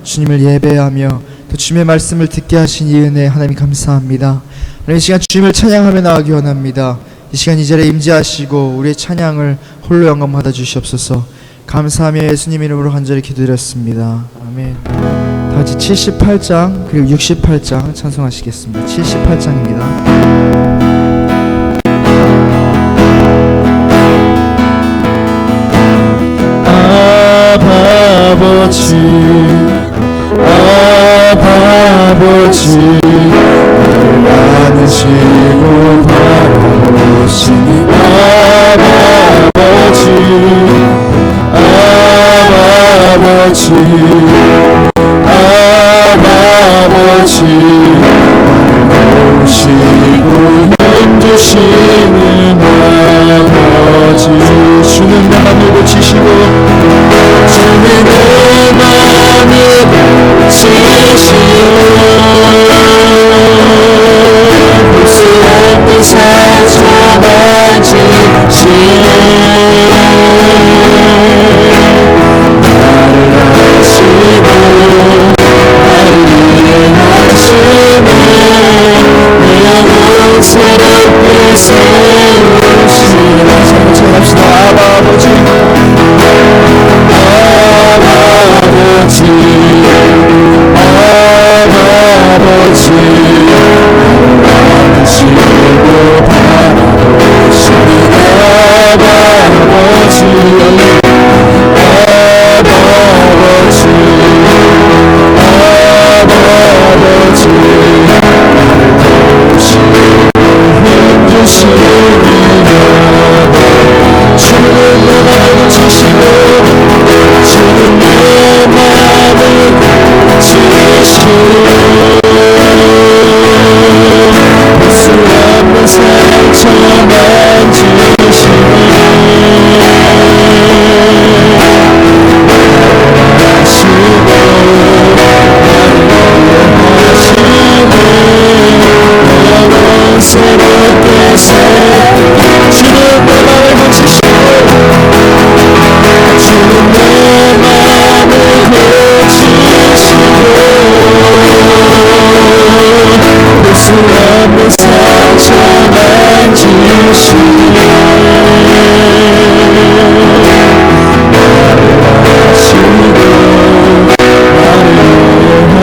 주님을 예배하며 또 주님의 말씀을 듣게 하신 이 은혜 하나님 감사합니다. 하나님, 이 시간 주님을 찬양하며 나가기 원합니다. 이 시간 이 자리에 임재하시고 우리의 찬양을 홀로 영광 받아 주시옵소서. 감사하며 예수님 이름으로 간절히 기도드렸습니다. 아멘. 다 같이 78장 그리고 68장 찬송하시겠습니다. 78장입니다. 아버지, 아버지, 나를 안으시고 바라보시니 아버지, 아버지, 아버지, 나를 보시고 힘주시는 아버지, 주는 내 맘을 고치시고 주는 내 맘을 고치시고 볼 수 없는 상처 만지시네. 나를 아시고 나를 이해하시네. 내 영혼 새롭게 세우시네. 찬양합시다. 아버지, 아버지, 아버지, 안으시고 바라보시는 아버지, 아버지, 아버지, 나를 보시고 힘주시는 주는 내 맘을 고치시고 주는 내 맘을 고치시고 볼 수 없는 상처 만지시네. 아시고 나를 이해하시네. 영원 새롭게 주는 내 맘을 고치시고 주는 내 맘을 고치시고 볼 수 없는 상처 만지시네. 나를 아시고 나를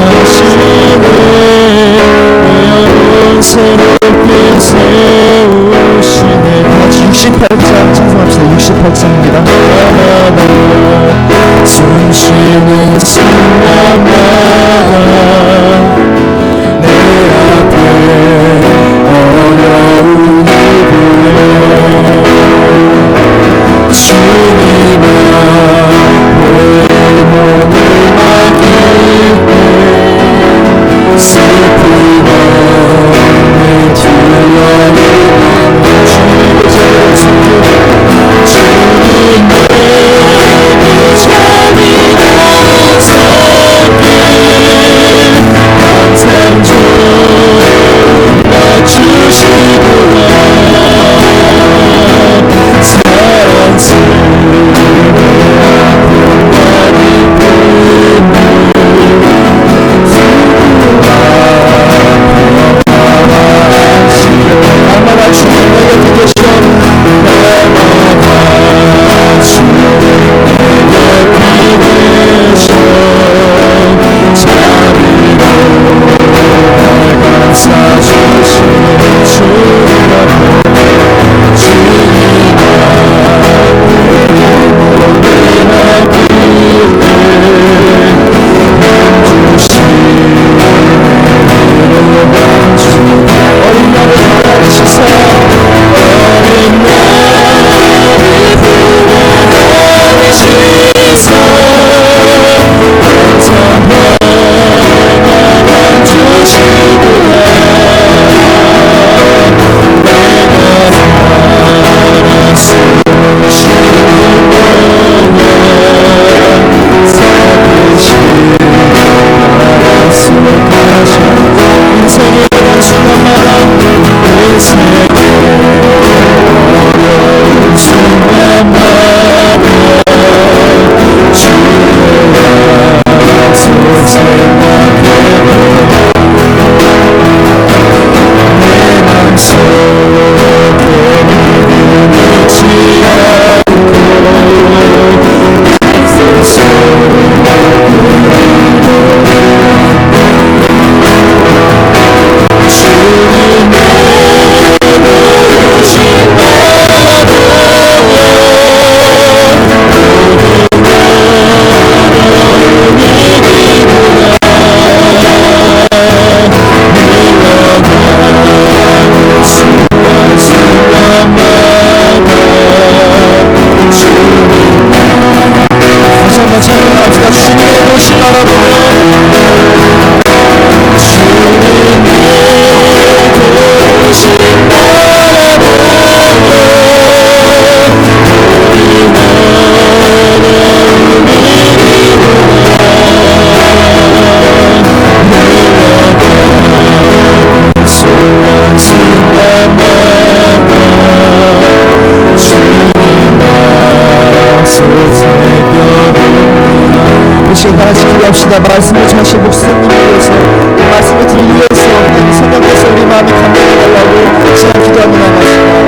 이해하시네. 내 영혼 새롭게 세우시네. 같이 68장 찬송합시다. 68장입니다. 숨쉬는 순간마다 내 앞에 어려운 일들 주님아 보혜 몸을 맡길 때 슬픈 마음을 두려워하는 주님의 자를 숨기고 주님 내게 잠이 감상 좀 낮추시고 지금 다 같이 기도합시다. 말씀을 전시 목사님을 위해서, 말씀을 듣기 위해서 성령께서 우리 마음에 감동해달라고 시간 기도하며 나갑시다.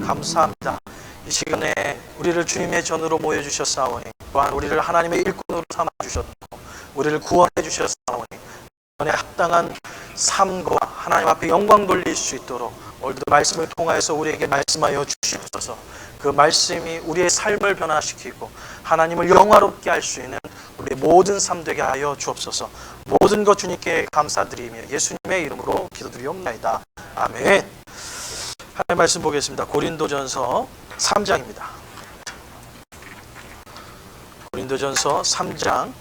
감사합니다. 이 시간에 우리를 주님의 전으로 모여주셨사오니 또한 우리를 하나님의 일꾼으로 삼아주셨고 우리를 구원해 주셨사오니 구원에 합당한 삶과 하나님 앞에 영광 돌릴 수 있도록 오늘도 말씀을 통하여서 우리에게 말씀하여 주시옵소서. 그 말씀이 우리의 삶을 변화시키고 하나님을 영화롭게 할 수 있는 우리 모든 삶 되게 하여 주옵소서. 모든 것 주님께 감사드리며 예수님의 이름으로 기도드리옵나이다. 아멘. 하나님의 말씀 보겠습니다. 고린도전서 3장입니다. 고린도전서 3장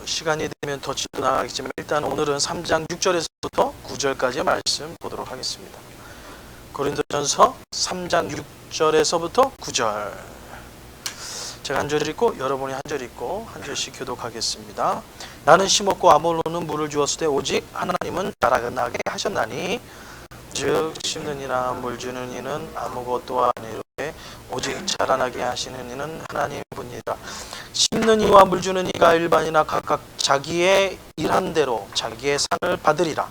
시간이 되면 더 치도 나가겠지만 일단 오늘은 3장 6절에서부터 9절까지의 말씀 보도록 하겠습니다. 고린도전서 3장 6절에서부터 9절 제가 한 절 읽고 여러분이 한 절 읽고 한 절씩 교독하겠습니다. 나는 심었고 아볼로는 물을 주었을 때 오직 하나님은 자라나게 하셨나니 즉 심는 이나 물 주는 이는 아무것도 아니로되 오직 자라나게 하시는 이는 하나님뿐이라. 심는 이와 물 주는 이가 일반이나 각각 자기의 일한 대로 자기의 상을 받으리라.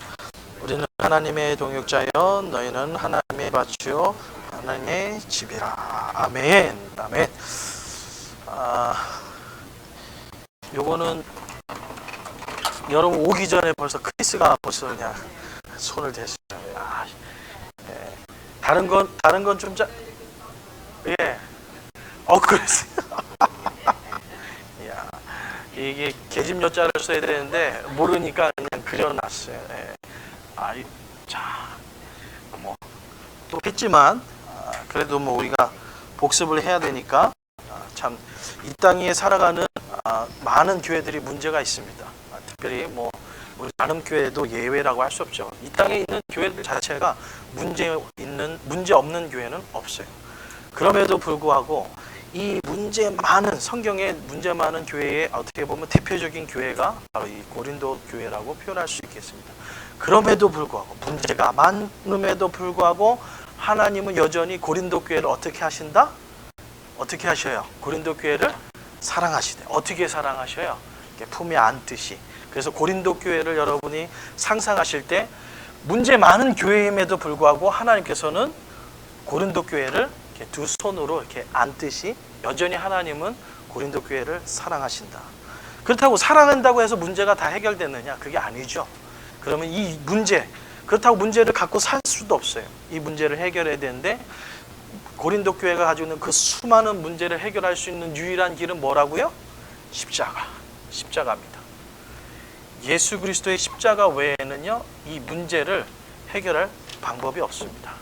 우리는 하나님의 동역자여 너희는 하나님의 밭이요 하나님의 집이라. 아멘. 아멘. 요거는 여러분 오기 전에 벌써 크리스가 벌써 그냥 손을 대시죠. 예. 다른 건 좀 예. 그랬어요. 야, 이게 계집 여자를 써야 되는데 모르니까 그냥 그려놨어요. 예. 자, 뭐 또 했지만 그래도 뭐 우리가 복습을 해야 되니까 참 이 땅에 살아가는 많은 교회들이 문제가 있습니다. 특별히 뭐 우리 나름 교회도 예외라고 할 수 없죠. 이 땅에 있는 교회들 자체가 문제 없는 교회는 없어요. 그럼에도 불구하고 이 문제 많은 성경에 문제 많은 교회의 어떻게 보면 대표적인 교회가 바로 이 고린도 교회라고 표현할 수 있겠습니다. 그럼에도 불구하고 문제가 많음에도 불구하고 하나님은 여전히 고린도 교회를 어떻게 하신다? 어떻게 하셔요? 고린도 교회를 사랑하시대. 어떻게 사랑하셔요? 품에 안듯이. 그래서 고린도 교회를 여러분이 상상하실 때 문제 많은 교회임에도 불구하고 하나님께서는 고린도 교회를 이렇게 두 손으로 이렇게 안듯이 여전히 하나님은 고린도 교회를 사랑하신다. 그렇다고 사랑한다고 해서 문제가 다 해결됐느냐? 그게 아니죠. 그러면 이 문제, 그렇다고 문제를 갖고 살 수도 없어요. 이 문제를 해결해야 되는데 고린도 교회가 가지고 있는 그 수많은 문제를 해결할 수 있는 유일한 길은 뭐라고요? 십자가입니다. 예수 그리스도의 십자가 외에는요, 이 문제를 해결할 방법이 없습니다.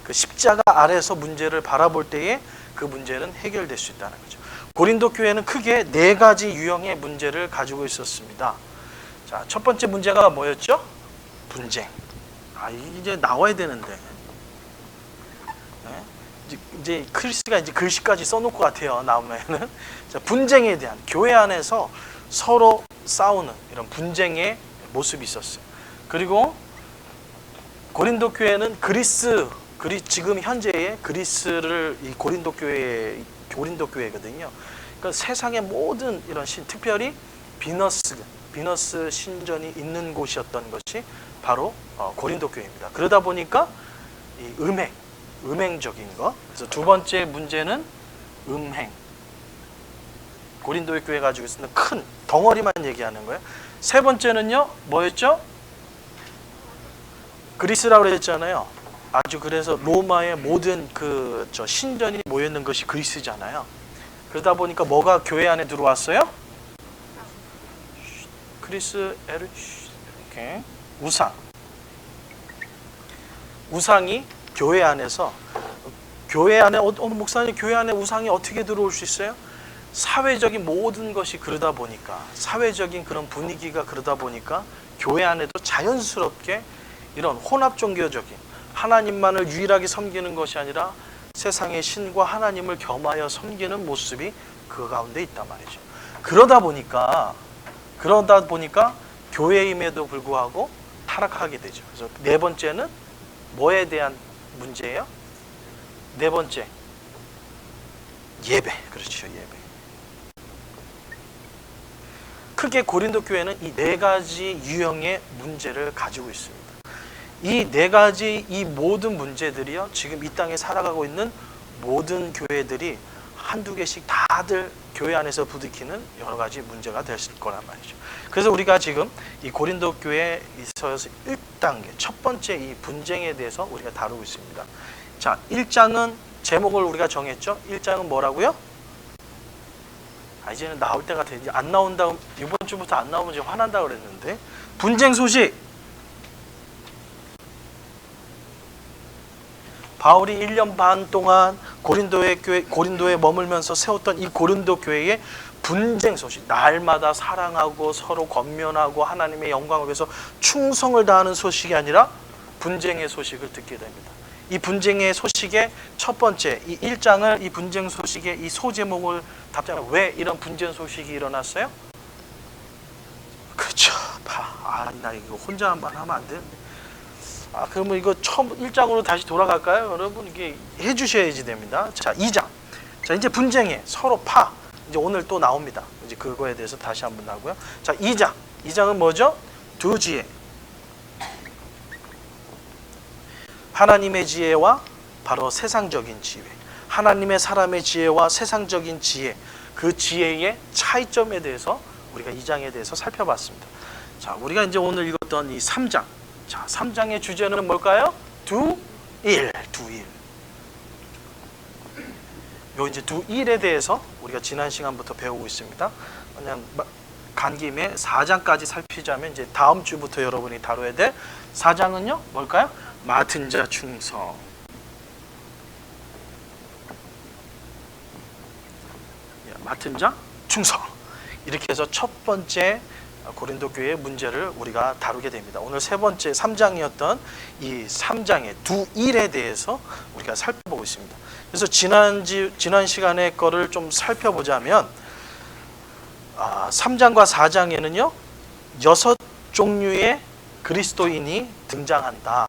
그 십자가 아래서 문제를 바라볼 때에 그 문제는 해결될 수 있다는 거죠. 고린도 교회는 크게 4가지 유형의 문제를 가지고 있었습니다. 자, 첫 번째 문제가 뭐였죠? 분쟁. 이제 나와야 되는데. 이제 크리스가 이제 글씨까지 써놓을 것 같아요. 나오면은. 자, 분쟁에 대한 교회 안에서 서로 싸우는 이런 분쟁의 모습이 있었어요. 그리고 고린도 교회는 지금 현재의 그리스를 이 고린도 교회거든요. 그 세상의 모든 이런 특별히 비너스 신전이 있는 곳이었던 것이 바로 고린도 교회입니다. 그러다 보니까 이 음행적인 것. 그래서 두 번째 문제는 음행. 고린도의 교회가 가지고 있는 큰 덩어리만 얘기하는 거예요. 세 번째는요, 뭐였죠? 그리스라고 그랬잖아요. 아주 그래서 로마의 모든 신전이 모여 있는 것이 그리스잖아요. 그러다 보니까 뭐가 교회 안에 들어왔어요? 그리스 이렇게 우상이 교회 안에서 목사님 교회 안에 우상이 어떻게 들어올 수 있어요? 사회적인 모든 것이 그러다 보니까 사회적인 그런 분위기가 그러다 보니까 교회 안에도 자연스럽게 이런 혼합 종교적인 하나님만을 유일하게 섬기는 것이 아니라 세상의 신과 하나님을 겸하여 섬기는 모습이 그 가운데 있단 말이죠. 그러다 보니까 교회임에도 불구하고 타락하게 되죠. 그래서 네 번째는 뭐에 대한 문제예요? 네 번째, 예배. 그렇죠, 예배. 크게 고린도 교회는 이 네 가지 유형의 문제를 가지고 있습니다. 이 네 가지 이 모든 문제들이요, 지금 이 땅에 살아가고 있는 모든 교회들이 한두 개씩 다들 교회 안에서 부딪히는 여러 가지 문제가 될 거란 말이죠. 그래서 우리가 지금 이 고린도 교회에 있어서 1단계 첫 번째 이 분쟁에 대해서 우리가 다루고 있습니다. 자, 1장은 제목을 우리가 정했죠. 1장은 뭐라고요? 이제는 나올 때가 되지. 안 나온다고, 이번 주부터 안 나오면 이제 화난다고 그랬는데, 분쟁 소식. 바울이 1년 반 동안 고린도에 머물면서 세웠던 이 고린도 교회의 분쟁 소식, 날마다 사랑하고 서로 권면하고 하나님의 영광을 위해서 충성을 다하는 소식이 아니라 분쟁의 소식을 듣게 됩니다. 이 분쟁의 소식의 첫 번째, 이 1장을 이 분쟁 소식의 이 소제목을 답장하면 왜 이런 분쟁 소식이 일어났어요? 그렇죠. 나 이거 혼자만 하면 안 되는데. 그러면 이거 처음 1장으로 다시 돌아갈까요? 여러분, 이게 해주셔야지 됩니다. 자, 2장. 자, 이제 분쟁에 서로 이제 오늘 또 나옵니다. 이제 그거에 대해서 다시 한번 나오고요. 자, 2장. 2장은 뭐죠? 두 지혜. 하나님의 지혜와 바로 세상적인 지혜. 하나님의 사람의 지혜와 세상적인 지혜. 그 지혜의 차이점에 대해서 우리가 2장에 대해서 살펴봤습니다. 자, 우리가 이제 오늘 읽었던 이 3장. 자, 3장의 주제는 뭘까요? 두일. 요 이제 두일에 대해서 우리가 지난 시간부터 배우고 있습니다. 그냥 간 김에 4장까지 살피자면 이제 다음 주부터 여러분이 다뤄야 될 4장은요, 뭘까요? 맡은 자 충성. 맡은 자 충성. 이렇게 해서 첫 번째 고린도 교회의 문제를 우리가 다루게 됩니다. 오늘 세 번째 3장이었던 이 3장의 두일에 대해서 우리가 살펴보고 있습니다. 그래서 지난 시간에 거를 좀 살펴보자면 3장과 4장에는요 6종류의 그리스도인이 등장한다.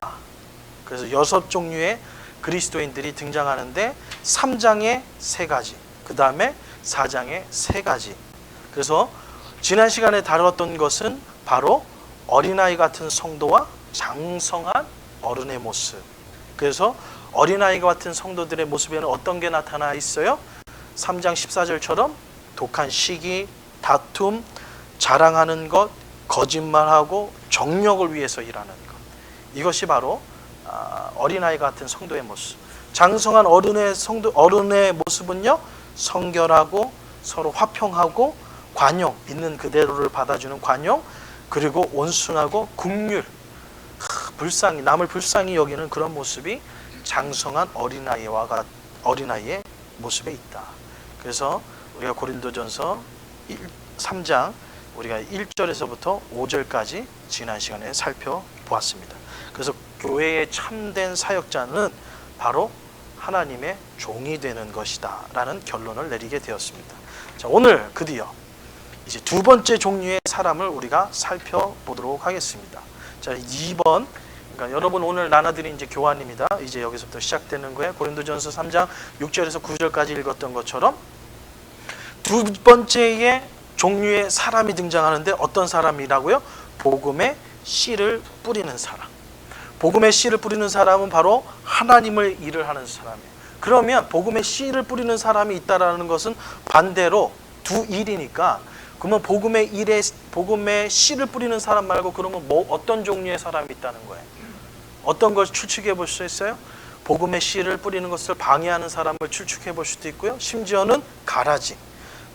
그래서 6종류의 그리스도인들이 등장하는데 3장에 3가지, 그 다음에 4장에 3가지. 그래서 지난 시간에 다뤘던 것은 바로 어린아이 같은 성도와 장성한 어른의 모습. 그래서 어린아이 같은 성도들의 모습에는 어떤 게 나타나 있어요? 3장 14절처럼 독한 시기, 다툼, 자랑하는 것, 거짓말하고 정력을 위해서 일하는 것. 이것이 바로 어린아이 같은 성도의 모습. 장성한 어른의 모습은요, 성결하고 서로 화평하고 관용, 있는 그대로를 받아주는 관용, 그리고 온순하고 긍휼, 남을 불쌍히 여기는 그런 모습이 장성한 어린아이의 모습에 있다. 그래서 우리가 고린도전서 3장 우리가 1절에서부터 5절까지 지난 시간에 살펴보았습니다. 그래서 교회의 참된 사역자는 바로 하나님의 종이 되는 것이다 라는 결론을 내리게 되었습니다. 자, 오늘 드디어 이제 두 번째 종류의 사람을 우리가 살펴보도록 하겠습니다. 자, 2번. 그러니까 여러분 오늘 나눠드린 이제 교환입니다. 이제 여기서부터 시작되는 거예요. 고린도전서 3장 6절에서 9절까지 읽었던 것처럼 두 번째의 종류의 사람이 등장하는데 어떤 사람이라고요? 복음의 씨를 뿌리는 사람. 복음의 씨를 뿌리는 사람은 바로 하나님을 일을 하는 사람이에요. 그러면 복음의 씨를 뿌리는 사람이 있다라는 것은 반대로 두 일이니까, 그러면 복음의 씨를 뿌리는 사람 말고 그러면 어떤 종류의 사람이 있다는 거예요? 어떤 걸 추측해 볼 수 있어요? 복음의 씨를 뿌리는 것을 방해하는 사람을 추측해 볼 수도 있고요. 심지어는 가라지,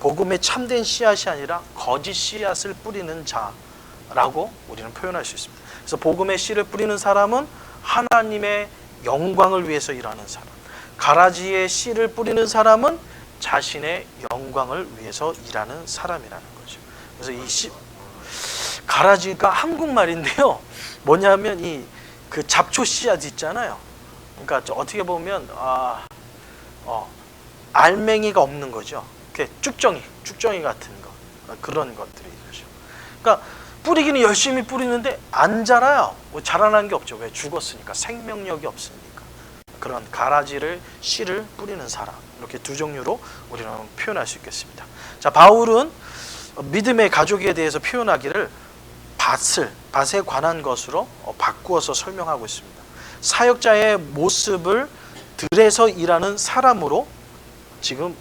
복음의 참된 씨앗이 아니라 거짓 씨앗을 뿌리는 자라고 우리는 표현할 수 있습니다. 그래서 복음의 씨를 뿌리는 사람은 하나님의 영광을 위해서 일하는 사람, 가라지의 씨를 뿌리는 사람은 자신의 영광을 위해서 일하는 사람이라는 거죠. 그래서 이 가라지가 한국말인데요. 뭐냐면 그 잡초 씨앗 있잖아요. 그러니까 어떻게 보면 알맹이가 없는 거죠. 쭉정이 같은 거, 그런 것들이죠. 그러니까 뿌리기는 열심히 뿌리는데 안 자라요. 뭐 자라난 게 없죠. 왜? 죽었으니까, 생명력이 없으니까. 그런 가라지를 씨를 뿌리는 사람, 이렇게 두 종류로 우리는 표현할 수 있겠습니다. 자, 바울은 믿음의 가족에 대해서 표현하기를 밭에 관한 것으로 바꾸어서 설명하고 있습니다. 사역자의 모습을 들에서 일하는 사람으로 지금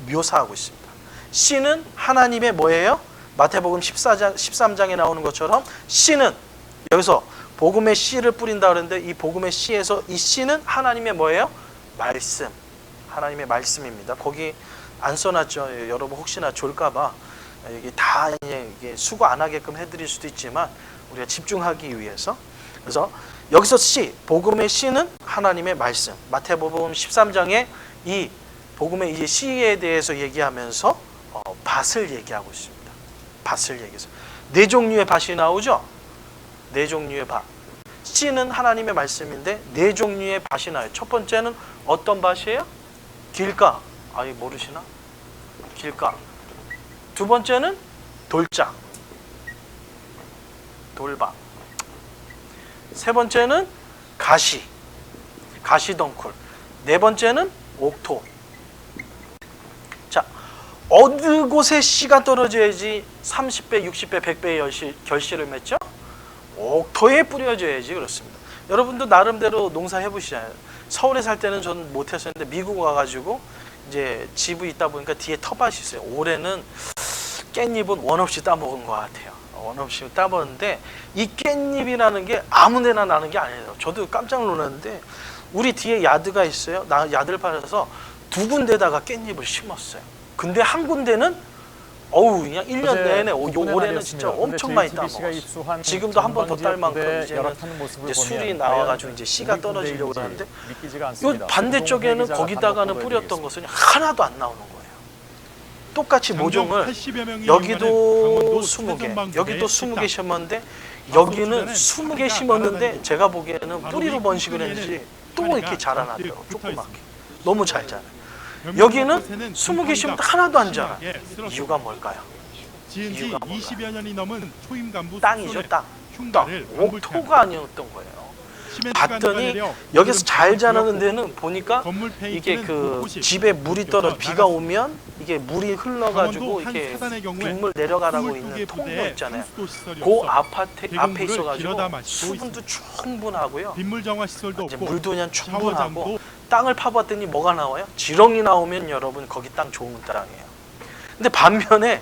묘사하고 있습니다. 씨는 하나님의 뭐예요? 마태복음 13장에 나오는 것처럼 씨는, 여기서 복음의 씨를 뿌린다 그러는데 이 복음의 씨에서 이 씨는 하나님의 뭐예요? 말씀, 하나님의 말씀입니다. 거기 안 써놨죠. 여러분 혹시나 졸까봐 이게 다 이게 수고 안 하게끔 해드릴 수도 있지만 우리가 집중하기 위해서. 그래서 여기서 씨, 복음의 씨는 하나님의 말씀. 마태복음 13장에 이 복음의 이제 씨에 대해서 얘기하면서 밭을 얘기하고 있습니다. 밭을 얘기해서 네 종류의 밭이 나오죠. 네 종류의 밭. 씨는 하나님의 말씀인데 네 종류의 밭이 나요. 첫 번째는 어떤 밭이에요? 길가. 아예 모르시나? 길가. 두 번째는 돌장, 돌밭. 세 번째는 가시덩굴. 네 번째는 옥토. 자, 어느 곳에 씨가 떨어져야지 30배, 60배, 100배의 결실을 맺죠? 옥토에 뿌려져야지. 그렇습니다. 여러분도 나름대로 농사 해보시잖아요. 서울에 살 때는 저는 못했었는데 미국 와가지고 이제 집이 있다 보니까 뒤에 텃밭이 있어요. 올해는 깻잎은 원 없이 따먹은 것 같아요. 원 없이 따먹었는데 이 깻잎이라는 게 아무데나 나는 게 아니에요. 저도 깜짝 놀랐는데 우리 뒤에 야드가 있어요. 나 야드를 팔아서 두 군데다가 깻잎을 심었어요. 근데 한 군데는 그냥 1년 내내 올해는 진짜 엄청 많이 따먹었어요. 지금도 한 번 더 딸 만큼 이제 술이 나와가지고 이제 씨가 떨어지려고 하는데 이 반대쪽에는 거기다가는 뿌렸던 것은 하나도 안 나오는 거예요. 똑같이 모종을 여기도 20개, 여기도 20개 심었는데 여기는 20개 심었는데 제가 보기에는 뿌리로 번식을 했는지 또 이렇게 자라나더라고요. 조그맣게. 너무 잘 자라요. 여기는 20개 심었는데 하나도 안 자라요. 이유가 뭘까요? 지은 지 20여 년이 넘은 초임 간부 땅이죠, 땅. 옥토가 아니었던 거예요. 봤더니 여기서 잘 자라는 데는 보니까 이게 그 집에 물이 떨어 비가 오면 이게 물이 흘러가지고 이렇게 빗물 내려가라고 있는 통로 있잖아요. 그 앞에 있어가지고 수분도 충분하고요. 물도 그냥 충분하고 땅을 파봤더니 뭐가 나와요? 지렁이 나오면 여러분 거기 땅 좋은 땅이에요. 근데 반면에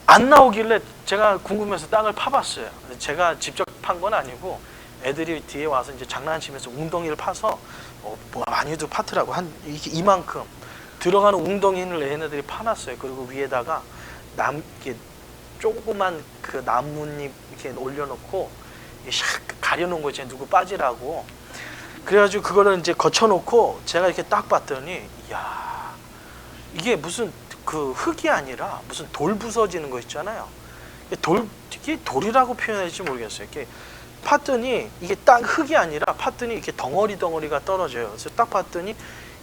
안 나오길래 제가 궁금해서 땅을 파봤어요. 제가 직접 판 건 아니고 애들이 뒤에 와서 이제 장난치면서 웅덩이를 파서 뭐 많이도 파더라고. 한 이만큼 들어가는 웅덩이를 얘네들이 파놨어요. 그리고 위에다가 이렇게 조그만 그 나뭇잎 이렇게 올려놓고 샥 가려놓은 거 있잖아요. 누구 빠지라고. 그래가지고 그거를 이제 거쳐놓고 제가 이렇게 딱 봤더니 이야, 이게 무슨 그 흙이 아니라 무슨 돌 부서지는 거 있잖아요. 이게 돌이라고 표현할지 모르겠어요. 이렇게 팠더니 이게 딱 흙이 아니라 팠더니 이렇게 덩어리가 떨어져요. 그래서 딱 봤더니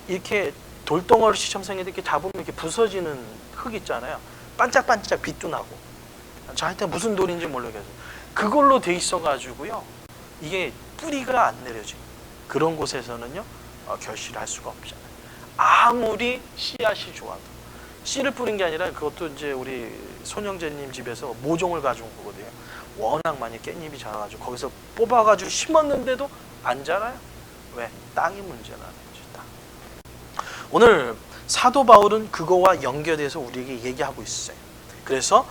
이렇게 돌덩어리처럼 생겼는데 이렇게 잡으면 이렇게 부서지는 흙 있잖아요. 반짝반짝 빛도 나고. 저 하여튼 무슨 돌인지 모르겠어요. 그걸로 돼 있어가지고요. 이게 뿌리가 안 내려져요. 그런 곳에서는요 결실할 수가 없잖아요. 아무리 씨앗이 좋아도 씨를 뿌린 게 아니라 그것도 이제 우리 손영재님 집에서 모종을 가져온 거거든요. 워낙 많이 깻잎이 자라가지고 거기서 뽑아가지고 심었는데도 안 자라요. 왜? 땅이 문제라는 거죠. 땅. 오늘 사도 바울은 그거와 연결해서 우리에게 얘기하고 있어요. 그래서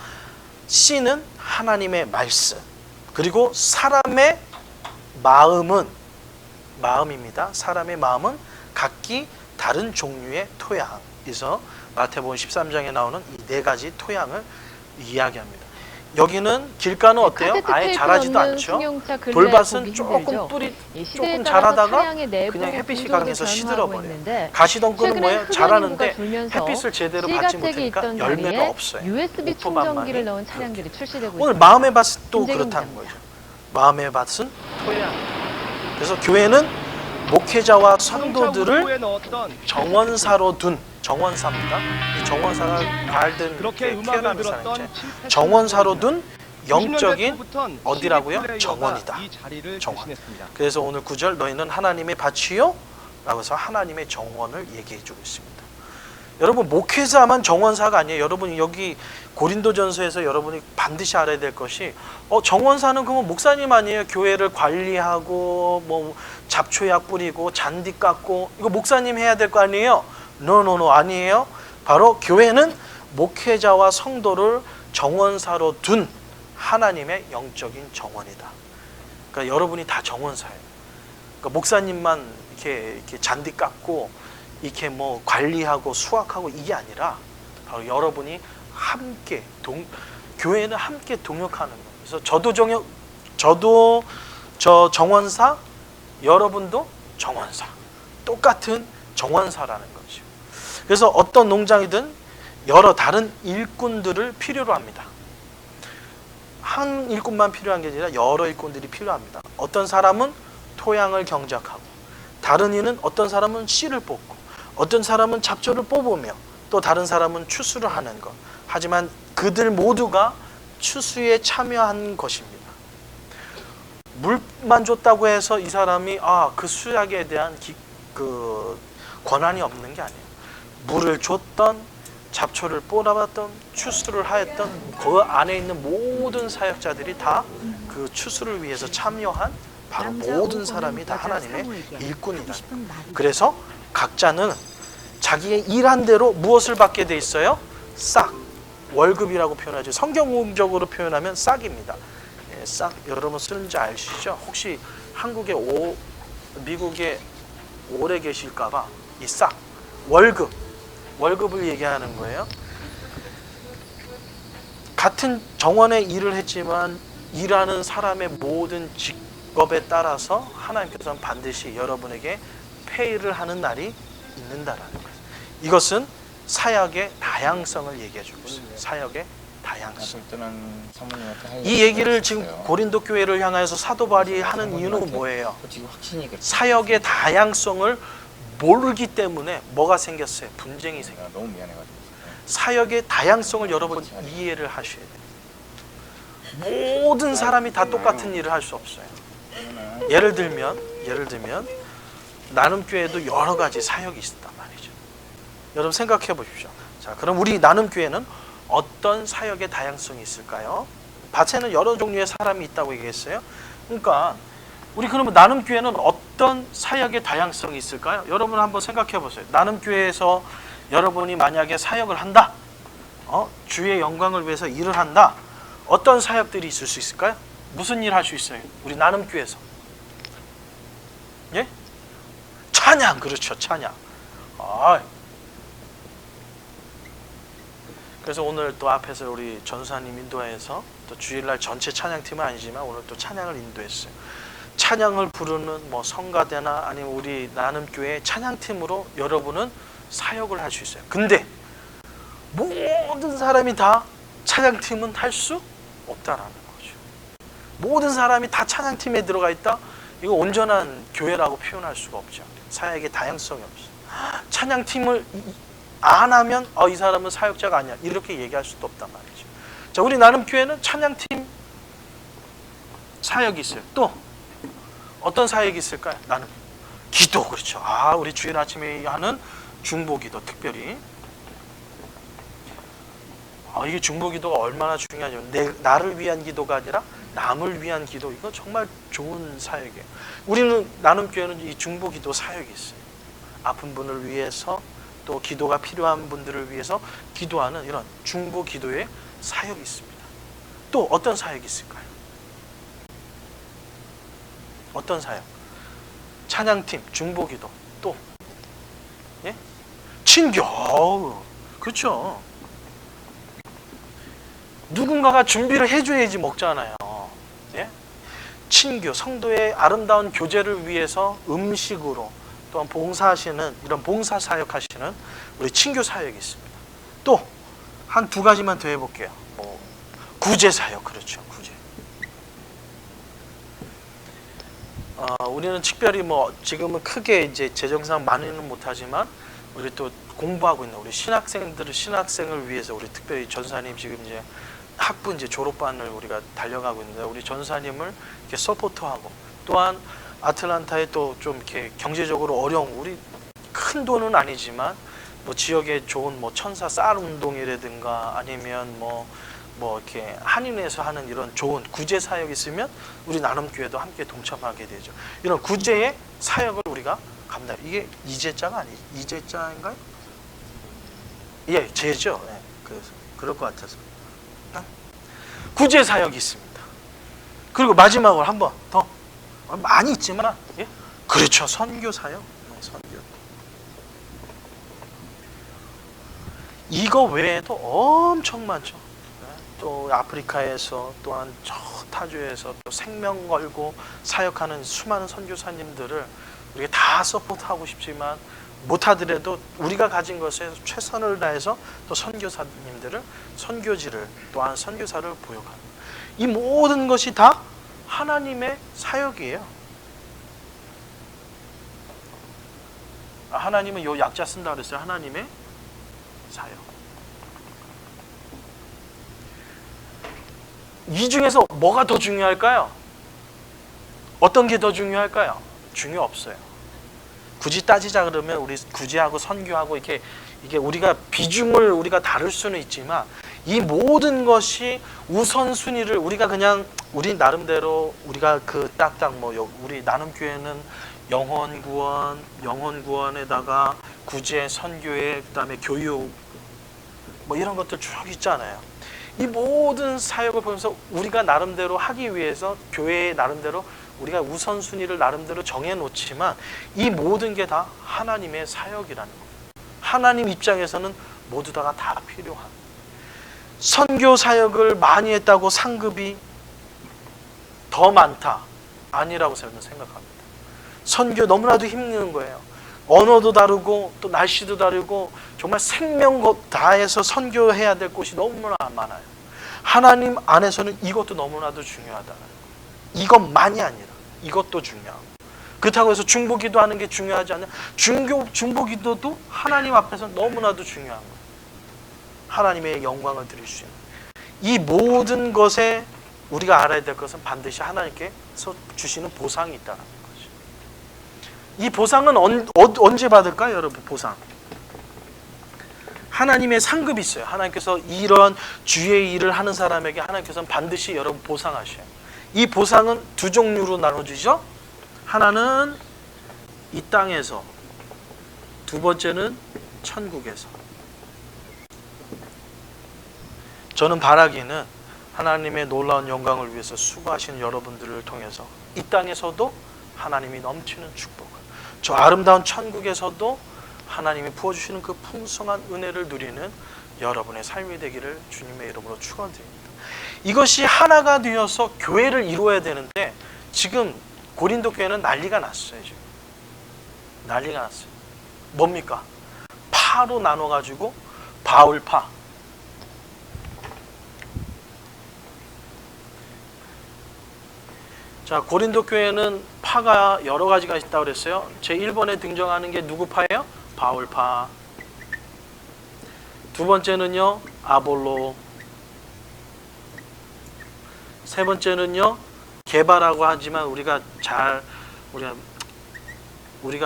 씨는 하나님의 말씀, 그리고 사람의 마음입니다. 사람의 마음은 각기 다른 종류의 토양에서 마태복음 13장에 나오는 이 네 가지 토양을 이야기합니다. 여기는 길가는 어때요? 아예 자라지도 않죠. 돌밭은 조금 뿌리 조금 자라다가 그냥 햇빛이 강해서 시들어버려요. 가시덩굴은 뭐예요? 자라는데 햇빛을 제대로 받지 못하니까 열매가 없어요. USB 충전기를 넣은 차량들이 출시되고 오늘 마음의 밭은 또 그렇다는 거죠. 마음의 밭은 토양. 그래서 교회는 목회자와 성도들을 정원사로 둔 정원사입니다. 이 정원사가 가을든 태어나는 사람이죠. 정원사로 둔 영적인 어디라고요? 정원이다. 정원. 그래서 오늘 9절 너희는 하나님의 밭이요? 라고 해서 하나님의 정원을 얘기해주고 있습니다. 여러분 목회자만 정원사가 아니에요. 여러분이 여기 고린도전서에서 여러분이 반드시 알아야 될 것이 정원사는 그러면 목사님 아니에요? 교회를 관리하고 뭐 잡초약 뿌리고 잔디 깎고 이거 목사님 해야 될 거 아니에요? 노 아니에요. 바로 교회는 목회자와 성도를 정원사로 둔 하나님의 영적인 정원이다. 그러니까 여러분이 다 정원사예요. 그러니까 목사님만 이렇게 잔디 깎고 이렇게 뭐 관리하고 수확하고 이게 아니라 바로 여러분이 함께 교회는 함께 동역하는 거예요. 그래서 저도 정원사, 여러분도 정원사, 똑같은 정원사라는 거죠. 그래서 어떤 농장이든 여러 다른 일꾼들을 필요로 합니다. 한 일꾼만 필요한 게 아니라 여러 일꾼들이 필요합니다. 어떤 사람은 토양을 경작하고, 다른 이는 어떤 사람은 씨를 뽑고, 어떤 사람은 잡초를 뽑으며, 또 다른 사람은 추수를 하는 것. 하지만 그들 모두가 추수에 참여한 것입니다. 물만 줬다고 해서 이 사람이 그 수약에 대한 그 권한이 없는 게 아니에요. 물을 줬던, 잡초를 뽑아봤던, 추수를 하였던 그 안에 있는 모든 사역자들이 다 그 추수를 위해서 참여한 바로 모든 사람이 다 하나님의 일꾼이다. 그래서 각자는 자기의 일한 대로 무엇을 받게 돼 있어요? 싹, 월급이라고 표현하죠. 성경적으로 표현하면 싹입니다. 싹 여러분 쓰는지 아시죠? 혹시 미국에 오래 계실까봐 이 싹, 월급을 얘기하는 거예요. 같은 정원에 일을 했지만 일하는 사람의 모든 직업에 따라서 하나님께서는 반드시 여러분에게 페이를 하는 날이 있는다라는 거예요. 이것은 사역의 다양성을 얘기해 주고 있어요. 사역의 다양성. 이 얘기를 지금 고린도 교회를 향해서 사도 바울이 하는 이유는 뭐예요? 사역의 다양성을 모르기 때문에 뭐가 생겼어요? 분쟁이 생겨요. 너무 미안해가지고. 사역의 다양성을 여러분 이해를 하셔야 돼요. 모든 사람이 다 똑같은 일을 할 수 없어요. 예를 들면 나눔교회도 여러 가지 사역이 있단 말이죠. 여러분 생각해 보십시오. 자, 그럼 우리 나눔교회는 어떤 사역의 다양성이 있을까요? 밭에는 여러 종류의 사람이 있다고 얘기했어요. 그러니까 우리 그러면 나눔교회는 어떤 사역의 다양성이 있을까요? 여러분 한번 생각해 보세요. 나눔교회에서 여러분이 만약에 사역을 한다, 주의 영광을 위해서 일을 한다, 어떤 사역들이 있을 수 있을까요? 무슨 일 할 수 있어요? 우리 나눔교회에서 예? 찬양, 그렇죠, 찬양. 그래서 오늘 또 앞에서 우리 전사님 인도해서 또 주일날 전체 찬양팀은 아니지만 오늘 또 찬양을 인도했어요. 찬양을 부르는 뭐 성가대나 아니면 우리 나눔교회 찬양팀으로 여러분은 사역을 할 수 있어요. 근데 모든 사람이 다 찬양팀은 할 수 없다라는 거죠. 모든 사람이 다 찬양팀에 들어가 있다? 이거 온전한 교회라고 표현할 수가 없죠. 사역의 다양성이 없어요. 찬양팀을 안 하면 이 사람은 사역자가 아니야, 이렇게 얘기할 수도 없단 말이죠. 자, 우리 나눔교회는 찬양팀 사역이 있어요. 또 어떤 사역이 있을까요? 나는 기도, 그렇죠. 우리 주일 아침에 하는 중보기도 특별히 이게 중보기도가 얼마나 중요하냐면 나를 위한 기도가 아니라 남을 위한 기도. 이거 정말 좋은 사역이에요. 우리는 나눔교회는 이 중보기도 사역이 있어요. 아픈 분을 위해서 또 기도가 필요한 분들을 위해서 기도하는 이런 중보기도의 사역이 있습니다. 또 어떤 사역이 있을까요? 어떤 사역? 찬양팀, 중보기도. 또 예? 친교. 그렇죠. 누군가가 준비를 해줘야지 먹잖아요. 예? 친교, 성도의 아름다운 교제를 위해서 음식으로 또한 봉사하시는 이런 봉사 사역하시는 우리 친교 사역이 있습니다. 또 한 두 가지만 더 해볼게요. 구제 사역. 그렇죠. 구제. 우리는 특별히 지금은 크게 이제 재정상 많이는 못하지만 우리 또 공부하고 있는 우리 신학생을 위해서 우리 특별히 전사님 지금 이제 학부 이제 졸업반을 우리가 달려가고 있는데 우리 전사님을 이렇게 서포트하고 또한 아틀란타에 또 좀 이렇게 경제적으로 어려운 우리 큰 돈은 아니지만 지역에 좋은 천사 쌀 운동이라든가 아니면 이렇게 한인에서 하는 이런 좋은 구제 사역이 있으면 우리 나눔교회도 함께 동참하게 되죠. 이런 구제의 사역을 우리가 감당. 이게 이제자가 아니죠. 이제자인가요? 예, 제죠. 예, 그럴 것 같아서. 구제 사역이 있습니다. 그리고 마지막으로 한 번 더. 많이 있지만, 예? 그렇죠. 선교 사역. 선교. 이거 외에도 엄청 많죠. 또 아프리카에서 또한 저 타주에서 또 생명 걸고 사역하는 수많은 선교사님들을 우리가 다 서포트하고 싶지만 못하더라도 우리가 가진 것에 최선을 다해서 또 선교사님들을 선교지를 또한 선교사를 보역하는 이 모든 것이 다 하나님의 사역이에요. 하나님은 요 약자 쓴다 그랬어요. 하나님의 사역. 이 중에서 뭐가 더 중요할까요? 어떤 게 더 중요할까요? 중요 없어요. 굳이 따지자 그러면 우리 구제하고 선교하고 이게 우리가 비중을 우리가 다룰 수는 있지만 이 모든 것이 우선순위를 우리가 그냥 우리 나름대로 우리가 딱딱 우리 나눔교회는 영혼 구원에다가 구제, 선교회, 그다음에 교육 이런 것들 쭉 있잖아요. 이 모든 사역을 보면서 우리가 나름대로 하기 위해서 교회의 나름대로 우리가 우선순위를 나름대로 정해놓지만 이 모든 게 다 하나님의 사역이라는 거예요. 하나님 입장에서는 모두 다 필요한. 선교 사역을 많이 했다고 상급이 더 많다? 아니라고 저는 생각합니다. 선교 너무나도 힘든 거예요. 언어도 다르고 또 날씨도 다르고 정말 생명 다해서 선교해야 될 곳이 너무나 많아요. 하나님 안에서는 이것도 너무나도 중요하다는 거예요. 이것만이 아니라 이것도 중요하고 그렇다고 해서 중보기도 하는 게 중요하지 않냐? 중보기도도 하나님 앞에서 너무나도 중요한 거예요. 하나님의 영광을 드릴 수 있는 이 모든 것에 우리가 알아야 될 것은 반드시 하나님께서 주시는 보상이 있다는 거죠. 이 보상은 언제 받을까요, 여러분? 보상. 하나님의 상급이 있어요. 하나님께서 이런 주의 일을 하는 사람에게 하나님께서는 반드시 여러분 보상하셔요. 이 보상은 두 종류로 나눠지죠. 하나는 이 땅에서, 두 번째는 천국에서. 저는 바라기는 하나님의 놀라운 영광을 위해서 수고하시는 여러분들을 통해서 이 땅에서도 하나님이 넘치는 축복을, 저 아름다운 천국에서도 하나님이 부어주시는 그 풍성한 은혜를 누리는 여러분의 삶이 되기를 주님의 이름으로 축원드립니다. 이것이 하나가 되어서 교회를 이루어야 되는데 지금 고린도 교회는 난리가 났어요. 지금 난리가 났어요. 뭡니까? 파로 나눠가지고 바울파, 자, 고린도 교회는 파가 여러 가지가 있다고 그랬어요. 제 1번에 등장하는 게 누구 파예요? 바울파. 두 번째는요, 아볼로. 세 번째는요, 개바라고 하지만 우리가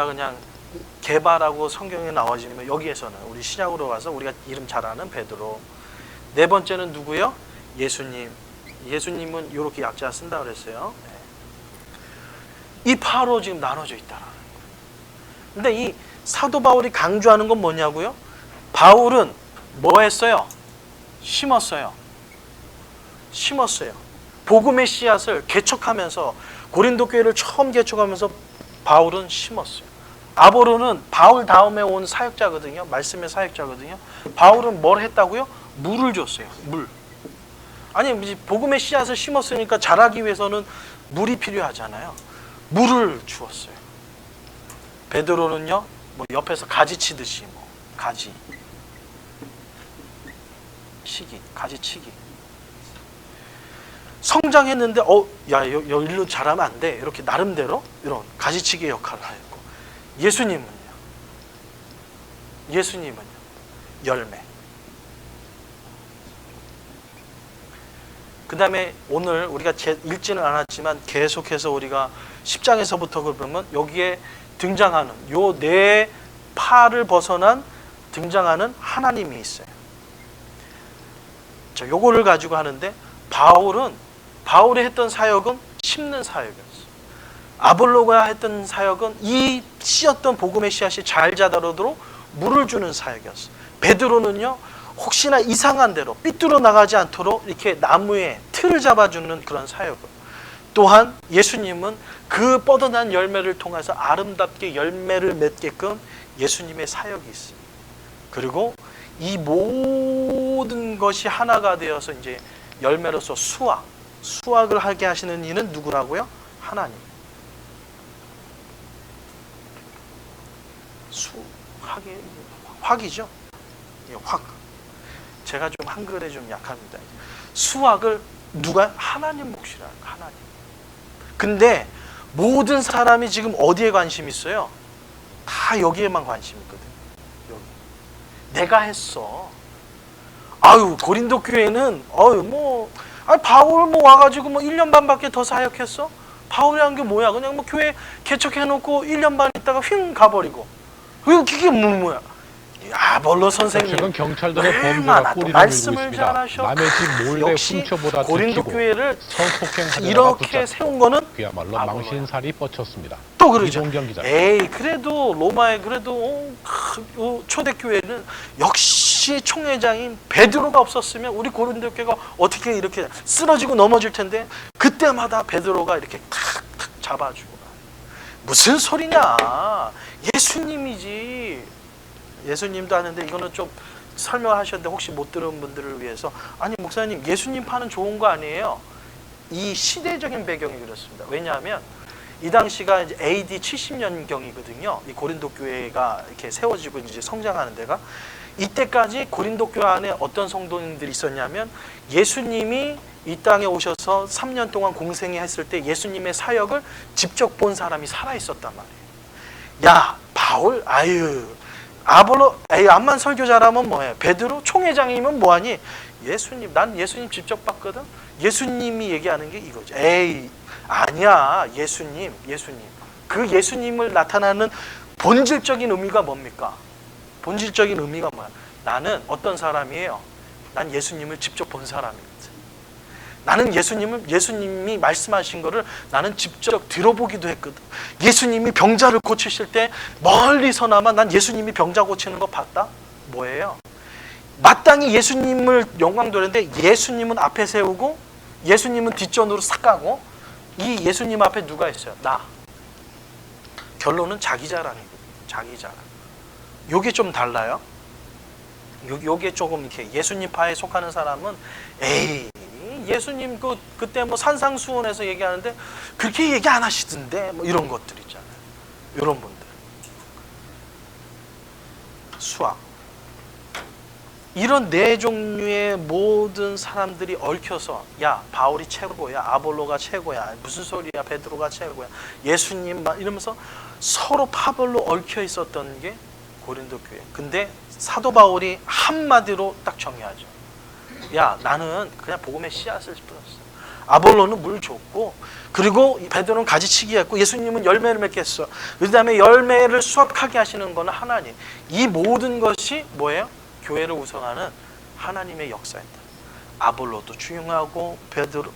그냥 개바라고 성경에 나와지면 여기에서는 우리 신약으로 가서 우리가 이름 잘 아는 베드로. 네 번째는 누구요? 예수님. 예수님은 이렇게 약자 쓴다 그랬어요. 이 파로 지금 나눠져 있다라는 거예요. 근데 이 사도 바울이 강조하는 건 뭐냐고요? 바울은 뭐 했어요? 심었어요. 복음의 씨앗을 개척하면서 고린도 교회를 처음 개척하면서 바울은 심었어요. 아볼로는 바울 다음에 온 사역자거든요. 말씀의 사역자거든요. 바울은 뭘 했다고요? 물을 줬어요. 물. 아니 복음의 씨앗을 심었으니까 자라기 위해서는 물이 필요하잖아요. 물을 주었어요. 베드로는요, 뭐 옆에서 가지치듯이 가지치기. 성장했는데 일로 잘하면 안 돼. 이렇게 나름대로 이런 가지치기 역할을 하였고, 예수님은요 열매. 그 다음에 오늘 우리가 읽지는 않았지만 계속해서 우리가 10장에서부터 보면 여기에 등장하는 요 네 팔을 벗어난 등장하는 하나님이 있어요. 자, 요거를 가지고 하는데 바울이 했던 사역은 심는 사역이었어요. 아볼로가 했던 사역은 이 씨였던 복음의 씨앗이 잘 자라도록 물을 주는 사역이었어요. 베드로는요, 혹시나 이상한 대로 삐뚤어 나가지 않도록 이렇게 나무에 틀을 잡아주는 그런 사역을. 또한 예수님은 그 뻗어난 열매를 통해서 아름답게 열매를 맺게끔 예수님의 사역이 있습니다. 그리고 이 모든 것이 하나가 되어서 이제 열매로서 수확을 하게 하시는 이는 누구라고요? 하나님. 확이죠. 확. 제가 좀 한글에 좀 약합니다. 수확을 누가? 하나님 몫이라는 거예요. 하나님. 근데 모든 사람이 지금 어디에 관심 있어요? 다 여기에만 관심 있거든요. 여기. 내가 했어. 고린도 교회는 바울 와가지고 1년 반밖에 더 사역했어? 바울이 한 게 뭐야? 그냥 교회 개척해놓고 1년 반 있다가 휙 가버리고. 그게 뭐야? 아볼로 선생님 최근 경찰들의 얼마나 범죄가 또 꼬리를 말씀을 물고 있습니다. 잘하셔. 남의 집 몰래 역시 훔쳐보다 고린도 들키고 교회를 성폭행 이렇게 세운 거는 그야말로 망신살이 뻗쳤습니다. 또 그러죠. 이동경 기자. 그래도 로마의 초대교회는 역시 총회장인 베드로가 없었으면 우리 고린도 교회가 어떻게 이렇게 쓰러지고 넘어질 텐데, 그때마다 베드로가 이렇게 탁탁 잡아주고. 무슨 소리냐? 예수님이지. 예수님도 하는데 이거는 좀 설명하셨는데 혹시 못 들은 분들을 위해서, 아니 목사님 예수님 파는 좋은 거 아니에요? 이 시대적인 배경이 그렇습니다. 왜냐하면 이 당시가 이제 AD 70년경이거든요. 이 고린도 교회가 이렇게 세워지고 이제 성장하는 데가, 이때까지 고린도 교회 안에 어떤 성도님들이 있었냐면, 예수님이 이 땅에 오셔서 3년 동안 공생했을 때 예수님의 사역을 직접 본 사람이 살아 있었단 말이에요. 야, 바울, 아볼로, 암만 설교 잘하면 뭐해? 베드로 총회장이면 뭐하니? 예수님, 난 예수님 직접 봤거든. 예수님이 얘기하는 게 이거죠. 아니야, 예수님. 그 예수님을 나타나는 본질적인 의미가 뭡니까? 본질적인 의미가 뭐야? 나는 어떤 사람이에요? 난 예수님을 직접 본 사람입니다. 나는 예수님이 말씀하신 거를 나는 직접 들어보기도 했거든. 예수님이 병자를 고치실 때 멀리서나마 난 예수님이 병자 고치는 거 봤다? 뭐예요? 마땅히 예수님을 영광 돌리는데 예수님은 앞에 세우고 예수님은 뒷전으로 싹 가고, 이 예수님 앞에 누가 있어요? 나. 결론은 자기 자랑이거든요. 자기 자랑. 요게 좀 달라요. 요게 조금 이렇게 예수님파에 속하는 사람은 예수님 그때 산상수훈에서 얘기하는데 그렇게 얘기 안 하시던데 이런 것들 있잖아요. 이런 분들. 수학. 이런 네 종류의 모든 사람들이 얽혀서, 야, 바울이 최고야, 아볼로가 최고야, 무슨 소리야, 베드로가 최고야, 예수님 막 이러면서 서로 파벌로 얽혀 있었던 게 고린도 교회. 근데 사도 바울이 한마디로 딱 정의하죠. 야, 나는 그냥 복음의 씨앗을 뿌렸어. 아볼로는 물 줬고, 그리고 베드로는 가지치기 했고, 예수님은 열매를 맺게 했어. 그 다음에 열매를 수확하게 하시는 거는 하나님. 이 모든 것이 뭐예요? 교회를 구성하는 하나님의 역사였다. 아볼로도 중요하고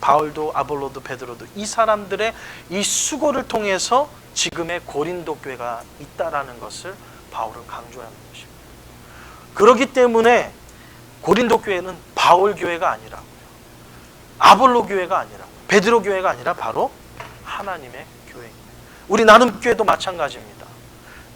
바울도 아볼로도 베드로도 이 사람들의 이 수고를 통해서 지금의 고린도 교회가 있다라는 것을 바울은 강조하는 것입니다. 그렇기 때문에 고린도 교회는 바울 교회가 아니라고요. 아볼로 교회가 아니라 베드로 교회가 아니라 바로 하나님의 교회입니다. 우리 나눔교회도 마찬가지입니다.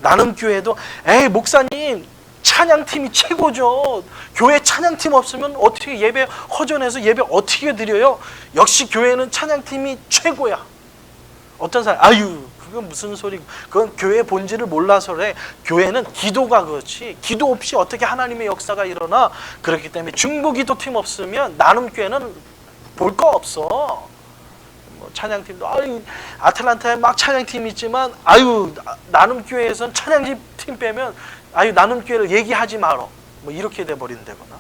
나눔교회도 에이 목사님 찬양팀이 최고죠. 교회 찬양팀 없으면 어떻게 예배 허전해서 예배 어떻게 드려요? 역시 교회는 찬양팀이 최고야. 어떤 사람 아유 그건 무슨 소리고 그건 교회의 본질을 몰라서 그래. 교회는 기도가 그렇지 기도 없이 어떻게 하나님의 역사가 일어나. 그렇기 때문에 중보기도팀 없으면 나눔교회는 볼 거 없어. 뭐 찬양팀도 아유 아틀란타에 막 찬양팀 있지만 아유 나눔교회에선 찬양팀 빼면 아유 나눔교회를 얘기하지 말어. 뭐 이렇게 돼버린다거나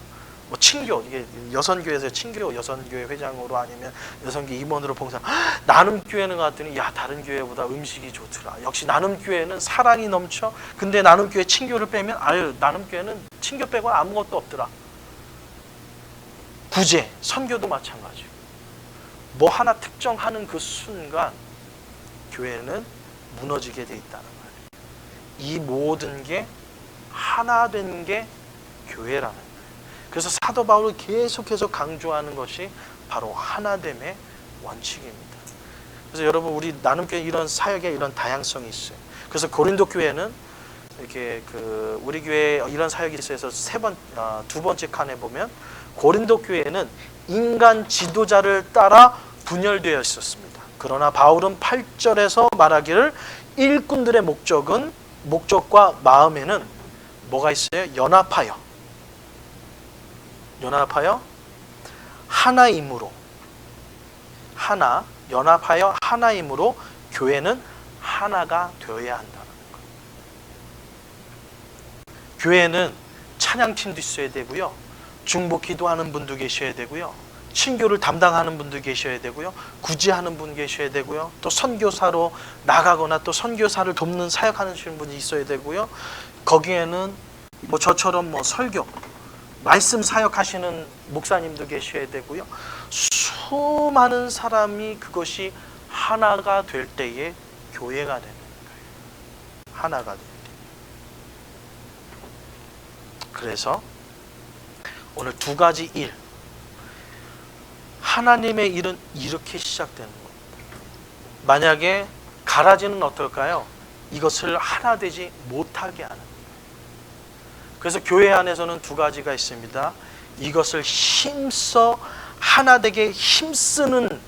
뭐 친교 이게 여선교회에서 친교 여선교회 회장으로 아니면 여선교회 임원으로 봉사. 나눔교회는 갔더니 야 다른 교회보다 음식이 좋더라. 역시 나눔교회는 사랑이 넘쳐. 근데 나눔교회 친교를 빼면 아유 나눔교회는 친교 빼고 아무것도 없더라. 구제 선교도 마찬가지고 뭐 하나 특정하는 그 순간 교회는 무너지게 돼 있다는 거예요. 이 모든 게 하나 된 게 교회라는 거예요. 그래서 사도 바울이 계속해서 강조하는 것이 바로 하나됨의 원칙입니다. 그래서 여러분 우리 나눔교회 이런 사역에 이런 다양성이 있어요. 그래서 고린도 교회는 이렇게 우리 교회에 이런 사역이 있어서 두 번째 칸에 보면 고린도 교회는 인간 지도자를 따라 분열되어 있었습니다. 그러나 바울은 8절에서 말하기를 일꾼들의 목적과 마음에는 뭐가 있어요? 연합하여 하나임으로 연합하여 하나임으로 교회는 하나가 되어야 한다는 거예요. 교회는 찬양팀도 있어야 되고요. 중보 기도하는 분도 계셔야 되고요. 친교를 담당하는 분도 계셔야 되고요. 구제하는 분 계셔야 되고요. 또 선교사로 나가거나 또 선교사를 돕는 사역하는 분이 있어야 되고요. 거기에는 뭐 저처럼 뭐 설교, 말씀 사역하시는 목사님도 계셔야 되고요. 수많은 사람이 그것이 하나가 될 때에 교회가 되는 거예요. 하나가 될 때. 그래서 오늘 두 가지 일. 하나님의 일은 이렇게 시작되는 겁니다. 만약에 가라지는 어떨까요? 이것을 하나 되지 못하게 하는 거예요. 그래서 교회 안에서는 두 가지가 있습니다. 이것을 힘써 하나 되게 힘쓰는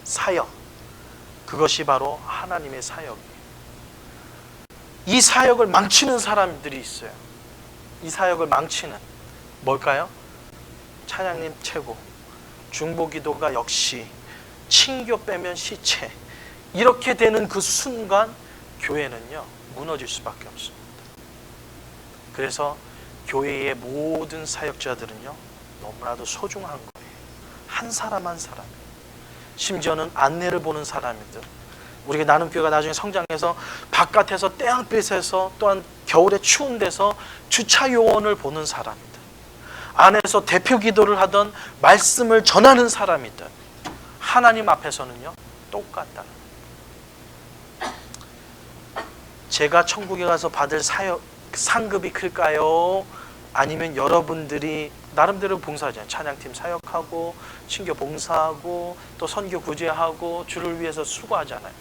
사역. 그것이 바로 하나님의 사역이에요. 이 사역을 망치는 사람들이 있어요. 이 사역을 망치는 뭘까요? 찬양님 최고, 중보기도가 역시, 친교 빼면 시체. 이렇게 되는 그 순간 교회는요 무너질 수밖에 없습니다. 그래서 교회의 모든 사역자들은요 너무나도 소중한 거예요. 한 사람 한 사람. 심지어는 안내를 보는 사람이든, 우리가 나눔교회가 나중에 성장해서 바깥에서 태양빛에서 또한 겨울에 추운 데서 주차 요원을 보는 사람이든, 안에서 대표 기도를 하던 말씀을 전하는 사람이든, 하나님 앞에서는요 똑같다는 거예요. 제가 천국에 가서 받을 상급이 클까요? 아니면 여러분들이 나름대로 봉사하잖아요. 찬양팀 사역하고 친교 봉사하고 또 선교 구제하고 주를 위해서 수고하잖아요.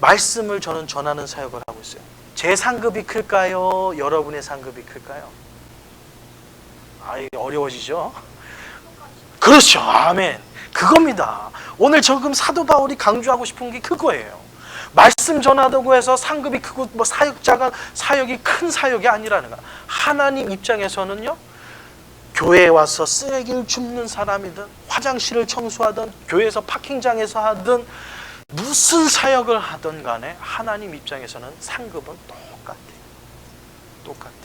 말씀을 저는 전하는 사역을 하고 있어요. 제 상급이 클까요? 여러분의 상급이 클까요? 어려워지죠? 그렇죠. 아멘. 그겁니다. 오늘 지금 사도 바울이 강조하고 싶은 게 그거예요. 말씀 전하다고 해서 상급이 크고 뭐 사역이 큰 사역이 아니라는 거야. 하나님 입장에서는요, 교회에 와서 쓰레기를 줍는 사람이든, 화장실을 청소하든, 교회에서 파킹장에서 하든, 무슨 사역을 하든 간에 하나님 입장에서는 상급은 똑같아요.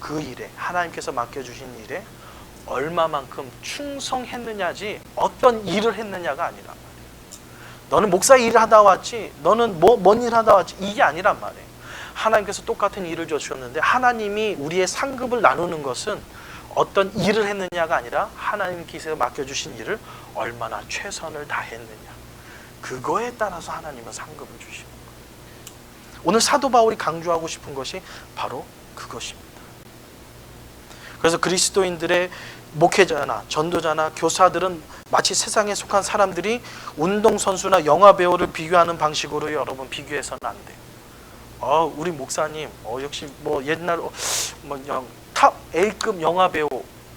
그 일에, 하나님께서 맡겨주신 일에 얼마만큼 충성했느냐지 어떤 일을 했느냐가 아니란 말이에요. 너는 목사 일을 하다 왔지, 너는 뭔 일 하다 왔지, 이게 아니란 말이에요. 하나님께서 똑같은 일을 주셨는데 하나님이 우리의 상급을 나누는 것은 어떤 일을 했느냐가 아니라 하나님께서 맡겨주신 일을 얼마나 최선을 다했느냐, 그거에 따라서 하나님은 상급을 주시는 거예요. 오늘 사도 바울이 강조하고 싶은 것이 바로 그것입니다. 그래서 그리스도인들의 목회자나 전도자나 교사들은 마치 세상에 속한 사람들이 운동선수나 영화배우를 비교하는 방식으로 여러분 비교해서는 안 돼요. 우리 목사님 역시 뭐 옛날 탑 A급 영화배우,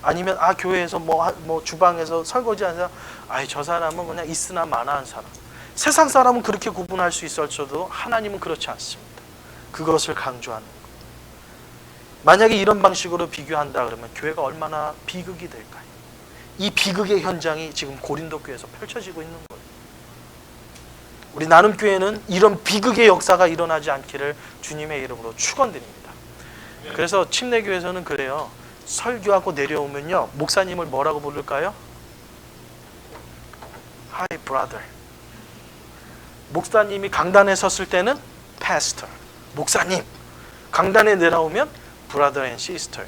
아니면 교회에서 뭐 주방에서 설거지하는 사람, 저 사람은 그냥 있으나 마나한 사람. 세상 사람은 그렇게 구분할 수 있을지도 하나님은 그렇지 않습니다. 그것을 강조하는 거예요. 만약에 이런 방식으로 비교한다 그러면 교회가 얼마나 비극이 될까요? 이 비극의 현장이 지금 고린도 교회에서 펼쳐지고 있는 거예요. 우리 나눔교회는 이런 비극의 역사가 일어나지 않기를 주님의 이름으로 축원드립니다. 그래서 침례교회에서는 그래요. 설교하고 내려오면요, 목사님을 뭐라고 부를까요? Hi brother. 목사님이 강단에 섰을 때는 pastor, 목사님. 강단에 내려오면 brother and sister.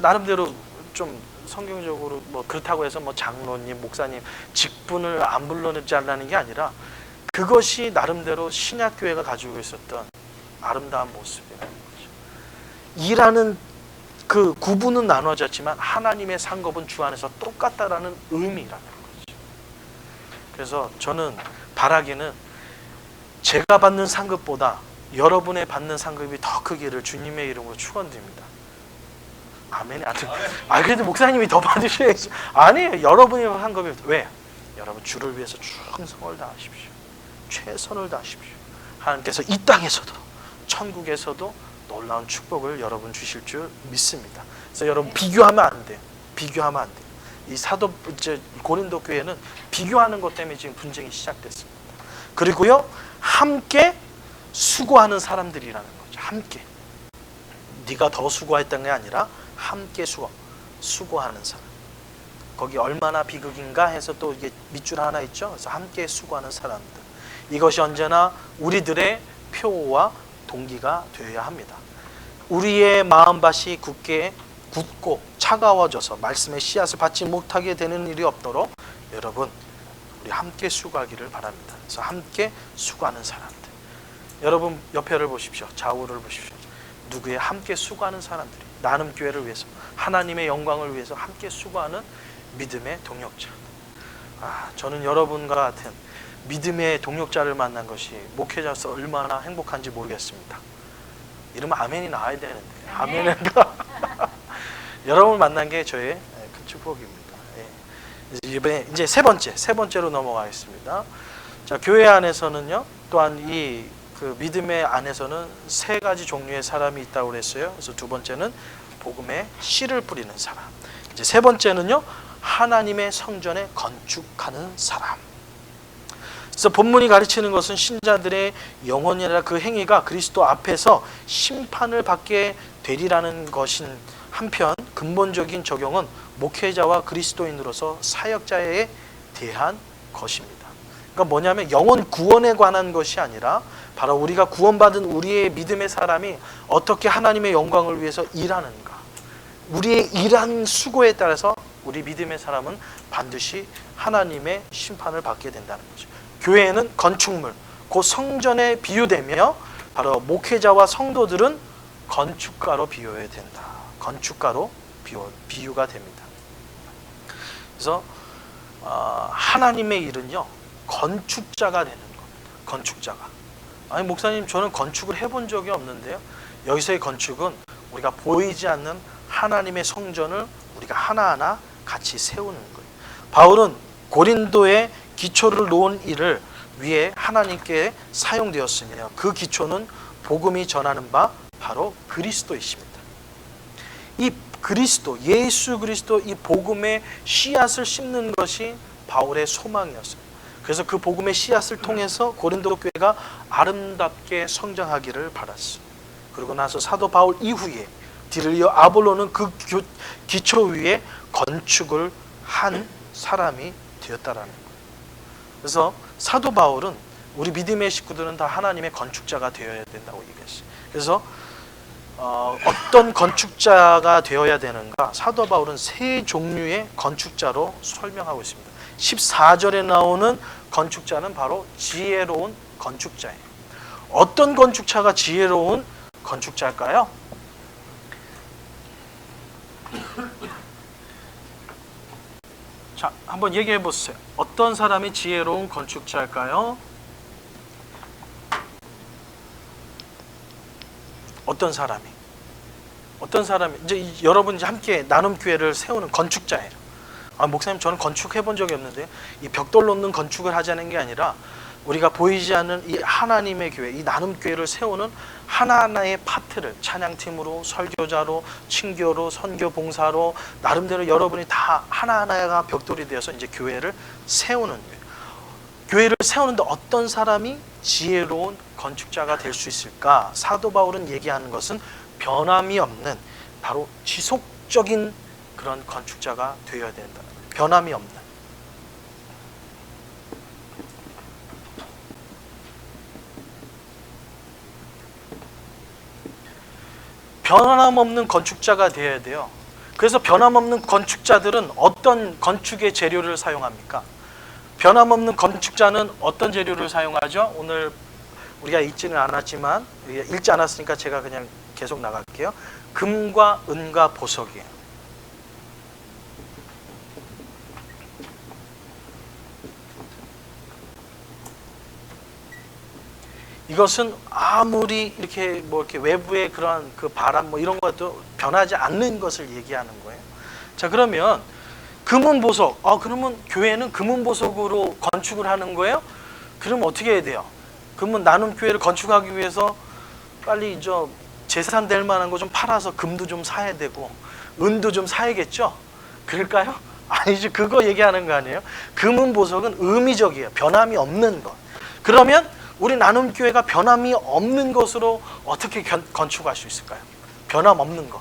나름대로 좀 성경적으로 뭐 그렇다고 해서 뭐 장로님, 목사님 직분을 안 불러내자라는 게 아니라 그것이 나름대로 신약교회가 가지고 있었던 아름다운 모습이라는 거죠. 일하는 그 구분은 나눠졌지만 하나님의 상급은 주 안에서 똑같다라는 의미라는 거죠. 그래서 저는 바라기는 제가 받는 상급보다 여러분의 받는 상급이 더 크기를 주님의 이름으로 축원드립니다. 아멘이 안 돼요. 그래도 목사님이 더 받으셔야지. 아니에요. 여러분의 상급이 왜? 여러분 주를 위해서 충성을 다하십시오. 최선을 다하십시오. 하나님께서 이 땅에서도 천국에서도 놀라운 축복을 여러분 주실 줄 믿습니다. 그래서 여러분 비교하면 안 돼요. 비교하면 안 돼요. 이 고린도 교회는 비교하는 것 때문에 지금 분쟁이 시작됐습니다. 그리고요, 함께 수고하는 사람들이라는 거죠. 함께. 네가 더 수고했던 게 아니라 함께 수고하는 사람. 거기 얼마나 비극인가 해서 또 이게 밑줄 하나 있죠. 그래서 함께 수고하는 사람들. 이것이 언제나 우리들의 표와 동기가 되어야 합니다. 우리의 마음밭이 굳고 차가워져서 말씀의 씨앗을 받지 못하게 되는 일이 없도록 여러분, 우리 함께 수고하기를 바랍니다. 그래서 함께 수고하는 사람들. 여러분 옆에를 보십시오. 좌우를 보십시오. 누구의 함께 수고하는 사람들이 나눔교회를 위해서, 하나님의 영광을 위해서 함께 수고하는 믿음의 동역자. 저는 여러분과 같은 믿음의 동역자를 만난 것이 목회자로서 얼마나 행복한지 모르겠습니다. 이러면 아멘이 나와야 되는데 아멘은 여러분을 만난 게 저의 큰 축복입니다. 이번에 이제 세 번째로 넘어가겠습니다. 자, 교회 안에서는요, 또한 이 그 믿음의 안에서는 세 가지 종류의 사람이 있다고 그랬어요. 그래서 두 번째는 복음의 씨를 뿌리는 사람. 이제 세 번째는요, 하나님의 성전에 건축하는 사람. 그래서 본문이 가르치는 것은 신자들의 영혼이라 그 행위가 그리스도 앞에서 심판을 받게 되리라는 것인 한편, 근본적인 적용은 목회자와 그리스도인으로서 사역자에 대한 것입니다. 그러니까 뭐냐면 영혼 구원에 관한 것이 아니라 바로 우리가 구원받은 우리의 믿음의 사람이 어떻게 하나님의 영광을 위해서 일하는가, 우리의 일한 수고에 따라서 우리 믿음의 사람은 반드시 하나님의 심판을 받게 된다는 거죠. 교회는 건축물, 그 성전에 비유되며 바로 목회자와 성도들은 건축가로 비유해야 된다. 건축가로 비유가 됩니다. 그래서 하나님의 일은요, 건축자가 되는 겁니다. 건축자가. 아니 목사님, 저는 건축을 해본 적이 없는데요. 여기서의 건축은 우리가 보이지 않는 하나님의 성전을 우리가 하나하나 같이 세우는 거예요. 바울은 고린도의 기초를 놓은 일을 위해 하나님께 사용되었으며 그 기초는 복음이 전하는 바 바로 그리스도이십니다. 이 그리스도, 예수 그리스도, 이 복음의 씨앗을 심는 것이 바울의 소망이었어요. 그래서 그 복음의 씨앗을 통해서 고린도 교회가 아름답게 성장하기를 바랐어요. 그러고 나서 사도 바울 이후에 디를리오 아볼로는 그 기초 위에 건축을 한 사람이 되었다라는 거예요. 그래서 사도 바울은 우리 믿음의 식구들은 다 하나님의 건축자가 되어야 된다고 얘기했어요. 그래서 어떤 건축자가 되어야 되는가? 사도 바울은 세 종류의 건축자로 설명하고 있습니다. 14절에 나오는 건축자는 바로 지혜로운 건축자예요. 어떤 건축자가 지혜로운 건축자일까요? 자, 한번 얘기해 보세요. 어떤 사람이 지혜로운 건축자일까요? 어떤 사람이 이제 여러분 이제 함께 나눔 교회를 세우는 건축자예요. 목사님 저는 건축해 본 적이 없는데 이 벽돌 놓는 건축을 하자는 게 아니라 우리가 보이지 않는 이 하나님의 교회, 이 나눔 교회를 세우는 하나하나의 파트를 찬양팀으로, 설교자로, 친교로, 선교 봉사로 나름대로 여러분이 다 하나하나가 벽돌이 되어서 이제 교회를 세우는 거예요. 교회를 세우는데 어떤 사람이 지혜로운 건축자가 될 수 있을까? 사도 바울은 얘기하는 것은 변함이 없는 바로 지속적인 그런 건축자가 되어야 된다. 변함이 없는. 변함없는 건축자가 되어야 돼요. 그래서 변함없는 건축자들은 어떤 건축의 재료를 사용합니까? 변함없는 건축자는 어떤 재료를 사용하죠? 오늘 우리가 읽지는 않았지만 읽지 않았으니까 제가 그냥 계속 나갈게요. 금과 은과 보석이에요. 이것은 아무리 이렇게 이렇게 외부의 그런 그 바람 이런 것도 변하지 않는 것을 얘기하는 거예요. 자, 그러면 금은 보석. 그러면 교회는 금은 보석으로 건축을 하는 거예요? 그럼 어떻게 해야 돼요? 그러면 나눔 교회를 건축하기 위해서 빨리 재산 될 만한 거 좀 팔아서 금도 좀 사야 되고 은도 좀 사야겠죠? 그럴까요? 아니지, 그거 얘기하는 거 아니에요? 금은 보석은 의미적이에요. 변함이 없는 것. 그러면 우리 나눔 교회가 변함이 없는 것으로 어떻게 건축할 수 있을까요? 변함 없는 것.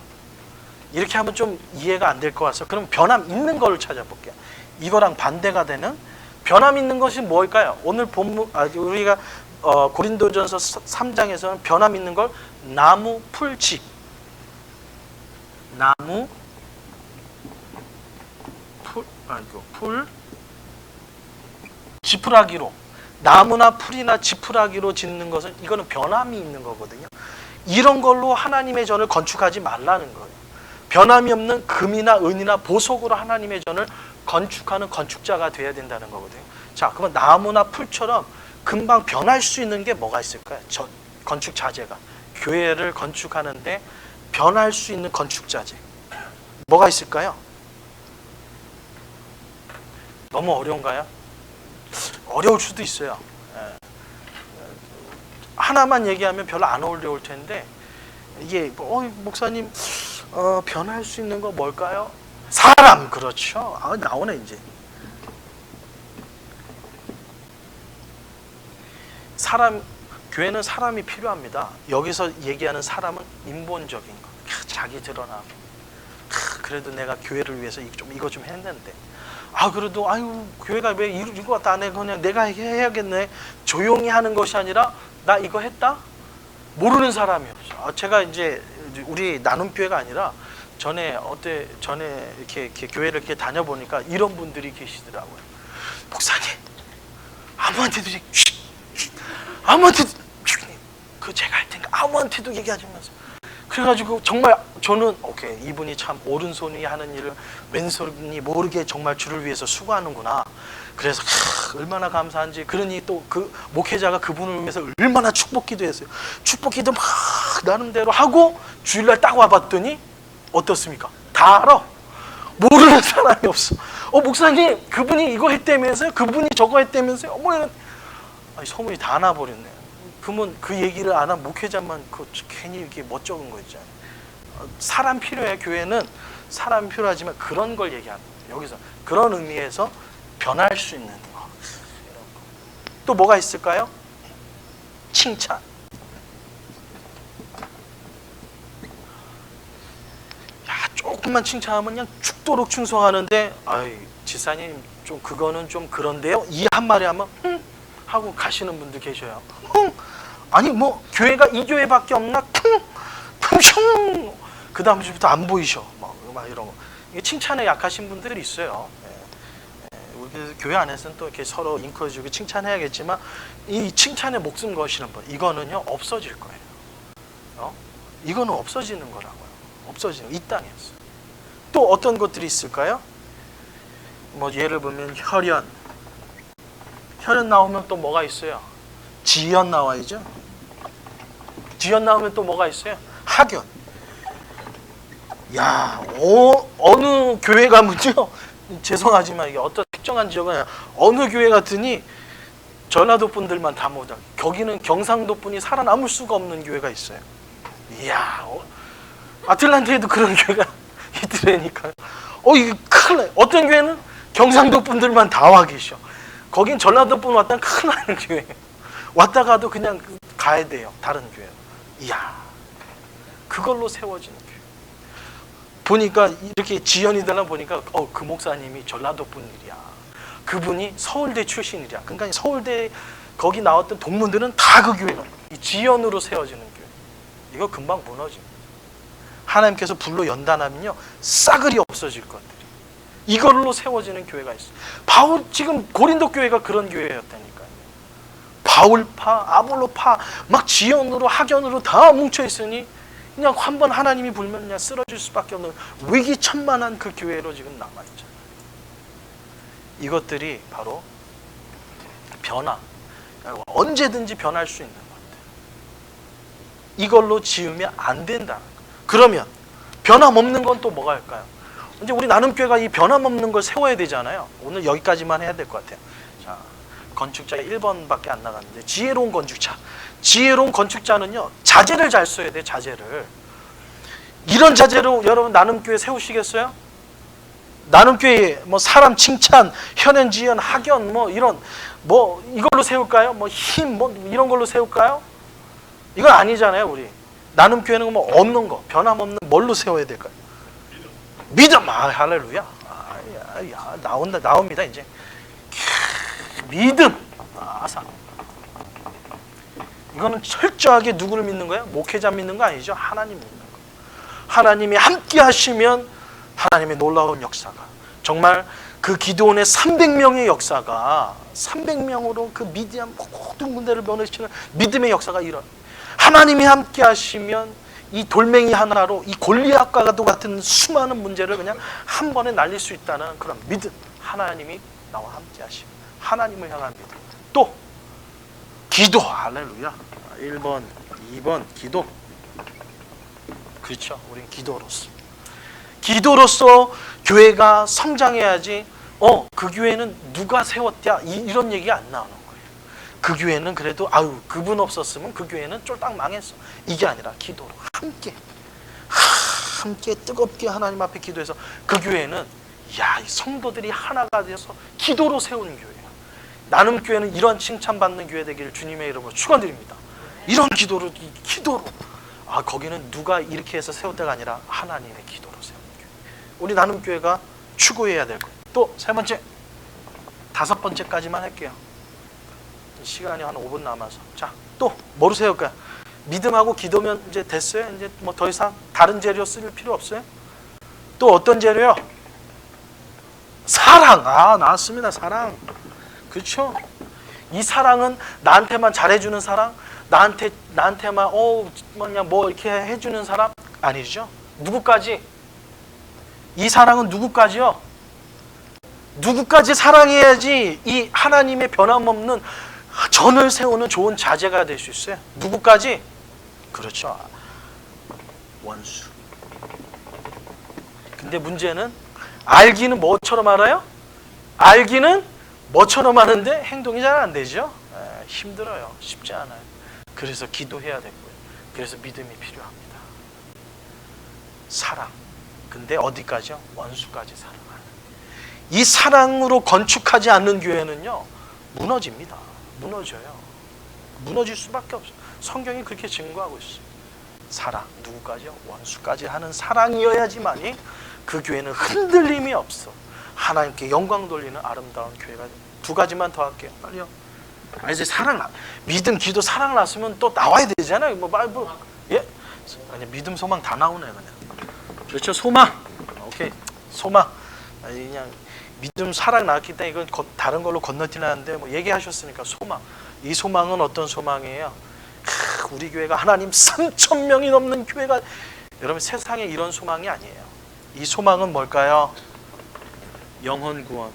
이렇게 하면 좀 이해가 안 될 것 같아서 그럼 변함 있는 거를 찾아볼게요. 이거랑 반대가 되는 변함 있는 것이 뭘까요? 오늘 본문 우리가 고린도전서 3장에서는 변함 있는 걸 나무, 풀, 집. 나무, 풀, 지푸라기로 나무나 풀이나 지푸라기로 짓는 것은 이거는 변함이 있는 거거든요. 이런 걸로 하나님의 전을 건축하지 말라는 거예요. 변함이 없는 금이나 은이나 보석으로 하나님의 전을 건축하는 건축자가 돼야 된다는 거거든요. 자, 그러면 나무나 풀처럼 금방 변할 수 있는 게 뭐가 있을까요? 건축 자재가. 교회를 건축하는데 변할 수 있는 건축 자재. 뭐가 있을까요? 너무 어려운가요? 어려울 수도 있어요. 하나만 얘기하면 별로 안 어려울 텐데 이게 목사님 변할 수 있는 거 뭘까요? 사람. 그렇죠. 나오네 이제. 사람. 교회는 사람이 필요합니다. 여기서 얘기하는 사람은 인본적인 거. 자기 드러나고. 그래도 내가 교회를 위해서 이거 좀 했는데. 그래도 교회가 왜 이거 안 해? 그냥 내가 해야겠네. 조용히 하는 것이 아니라 나 이거 했다? 모르는 사람이 없어. 제가 이제 우리 나눔 교회가 아니라 전에 이렇게 교회를 이렇게 다녀보니까 이런 분들이 계시더라고요. 목사님, 아무한테도 제가 할 테니까 아무한테도 얘기하지 마세요. 그래가지고 정말 저는 이분이 참 오른손이 하는 일을 왼손이 모르게 정말 주를 위해서 수고하는구나. 그래서 얼마나 감사한지. 그러니 또 그 목회자가 그분을 위해서 얼마나 축복기도 했어요. 축복기도 막 나름대로 하고 주일날 딱 와봤더니 어떻습니까? 다 알아. 모르는 사람이 없어. 목사님 그분이 이거 했다면서요? 그분이 저거 했다면서요? 소문이 다 나버렸네. 그러면 그 얘기를 안 한 목회자만 괜히 이렇게 멋쩍은 거 있잖아요. 사람 필요해. 교회는 사람 필요하지만 그런 걸 얘기하는 거예요. 여기서 그런 의미에서 변할 수 있는 거. 또 뭐가 있을까요? 칭찬. 조금만 칭찬하면 그냥 죽도록 충성하는데 지사님 좀 그거는 좀 그런데요? 이 한 마디 하면 하고 가시는 분들 계셔요. 아니 뭐 교회가 이 교회밖에 없나? 퉁퉁 그 다음 주부터 안 보이셔. 막 이런 거. 이게 칭찬에 약하신 분들이 있어요. 우리 교회 안에서는 또 이렇게 서로 인커주고 칭찬해야겠지만 이 칭찬에 목숨 거시는 분 이거는요 없어질 거예요. 이거는 없어지는 거라고요. 없어지는 이 땅에서. 또 어떤 것들이 있을까요? 뭐 예를 보면 혈연 나오면 또 뭐가 있어요? 지연 나와야죠. 지연 나오면 또 뭐가 있어요? 학연. 야, 어느 교회 가면요, 죄송하지만 이게 어떤 특정한 지역은 아니라 어느 교회 갔더니 전라도 분들만 다 모자. 거기는 경상도 분이 살아남을 수가 없는 교회가 있어요. 이야, 아틀란티에도 그런 교회가 있더라니까요. 이게 큰일 나요. 어떤 교회는 경상도 분들만 다 와 계셔. 거긴 전라도 분 왔다면 큰일 나는 교회예요. 왔다가도 그냥 가야 돼요. 다른 교회. 이야, 그걸로 세워지는 교회. 보니까 이렇게 지연이 되나 보니까 그 목사님이 전라도 분이야. 그분이 서울대 출신이야. 그러니까 서울대 거기 나왔던 동문들은 다 그 교회로 이 지연으로 세워지는 교회. 이거 금방 무너집니다. 하나님께서 불로 연단하면요 싸그리 없어질 것들이 이걸로 세워지는 교회가 있어요. 바울 지금 고린도 교회가 그런 교회였다니까요. 바울파, 아볼로파 막 지연으로 학연으로 다 뭉쳐 있으니 그냥 한번 하나님이 불면 그냥 쓰러질 수밖에 없는 위기천만한 그 교회로 지금 남아있잖아요. 이것들이 바로 변화, 언제든지 변할 수 있는 것들. 이걸로 지으면 안 된다는 거예요. 그러면 변함없는 건 또 뭐가 할까요? 이제 우리 나눔교회가 이 변함없는 걸 세워야 되잖아요. 오늘 여기까지만 해야 될 것 같아요. 자, 건축자가 1번밖에 안 나갔는데 지혜로운 건축자. 지혜로운 건축자는요 자재를 잘 써야 돼. 자재를. 이런 자재로 여러분 나눔교회 세우시겠어요? 나눔교회 뭐 사람 칭찬, 현연지연, 학연 뭐 이런 뭐 이걸로 세울까요? 뭐 힘 뭐 이런 걸로 세울까요? 이건 아니잖아요. 우리 나눔교회는 뭐 없는 거, 변함없는 뭘로 세워야 될까요? 믿음. 할렐루야. 나옵니다 이제. 믿음. 이거는 철저하게 누구를 믿는 거예요? 목회자 믿는 거 아니죠? 하나님 믿는 거. 하나님이 함께 하시면 하나님의 놀라운 역사가 정말 그 기드온의 300명의 역사가 300명으로 그 미디안 모든 군대를 면허시키는 믿음의 역사가 일어나. 하나님이 함께 하시면 이 돌멩이 하나로 이 골리앗과도 같은 수많은 문제를 그냥 한 번에 날릴 수 있다는 그런 믿음. 하나님이 나와 함께 하시면 하나님을 향한 믿음. 또 기도. 할렐루야. 1번, 2번 기도. 그렇죠. 우린 기도로서 교회가 성장해야지. 그 교회는 누가 세웠냐 이런 얘기가 안 나오는 거예요. 그 교회는 그래도 그분 없었으면 그 교회는 쫄딱 망했어. 이게 아니라 기도로 함께 뜨겁게 하나님 앞에 기도해서 그 교회는 이 성도들이 하나가 되어서 기도로 세우는 교회예요. 나눔교회는 이런 칭찬받는 교회 되기를 주님의 이름으로 축원드립니다. 이런 기도로 거기는 누가 이렇게 해서 세웠다가 아니라 하나님의 기도로 세우는 교회. 우리 나눔교회가 추구해야 될 것. 또 세 번째, 5번째까지만 할게요. 시간이 한 5분 남아서. 자, 또 뭐로 세울까요? 믿음하고 기도면 이제 됐어요. 이제 뭐 더 이상 다른 재료 쓸 필요 없어요. 또 어떤 재료요? 사랑. 나왔습니다. 사랑. 그렇죠? 이 사랑은 나한테만 잘해주는 사랑, 나한테만 뭐 이렇게 해주는 사람 아니죠? 누구까지? 이 사랑은 누구까지요? 누구까지 사랑해야지 이 하나님의 변함없는 전을 세우는 좋은 자재가 될 수 있어요. 누구까지? 그렇죠. 원수. 근데 문제는 알기는 뭐처럼 알아요? 알기는 뭐처럼 하는데 행동이 잘 안 되죠. 힘들어요. 쉽지 않아요. 그래서 기도해야 되고요. 그래서 믿음이 필요합니다. 사랑. 근데 어디까지요? 원수까지 사랑하는. 이 사랑으로 건축하지 않는 교회는요 무너집니다. 무너져요. 무너질 수밖에 없어요. 성경이 그렇게 증거하고 있어요. 사랑. 누구까지요? 원수까지 하는 사랑이어야지만이 그 교회는 흔들림이 없어. 하나님께 영광 돌리는 아름다운 교회가. 2가지만 더 할게요. 빨리요. 이제 믿음, 기도, 사랑 났으면 또 나와야 되잖아요. 예? 아니, 믿음, 소망 다 나오네 그냥. 그렇죠, 소망. 오케이, 소망. 그냥 믿음, 사랑 나왔기 때문에 이건 다른 걸로 건너뛰는데 뭐 얘기하셨으니까 소망. 이 소망은 어떤 소망이에요? 우리 교회가 하나님 3,000명이 넘는 교회가, 여러분 세상에 이런 소망이 아니에요. 이 소망은 뭘까요? 영혼 구원.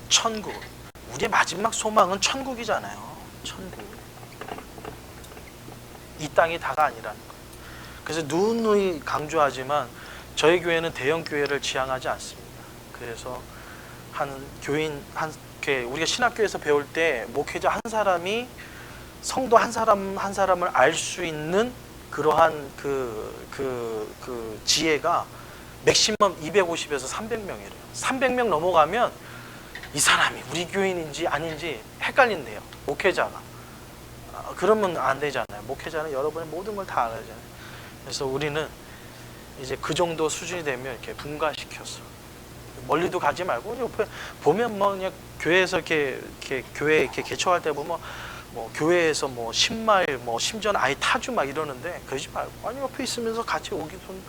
천국. 우리의 마지막 소망은 천국이잖아요. 천국. 이 땅이 다가 아니라는 거예요. 그래서 누누이 강조하지만 저희 교회는 대형 교회를 지향하지 않습니다. 그래서 우리가 신학교에서 배울 때 목회자 한 사람이 성도 한 사람을 알 수 있는 그러한 그 지혜가 맥시멈 250에서 300명이래요. 300명 넘어가면 이 사람이 우리 교인인지 아닌지 헷갈린대요. 목회자가. 그러면 안 되잖아요. 목회자는 여러분의 모든 걸 다 알아야 되잖아요. 그래서 우리는 이제 그 정도 수준이 되면 이렇게 분가시켰어. 멀리도 가지 말고 옆에 보면 뭐 그냥 교회에서 이렇게 교회 이렇게 개척할 때 보면 뭐 교회에서 뭐 10마일 뭐 심지어는 아예 타주 막 이러는데 그러지 말고 아니 옆에 있으면서 같이 오기 좀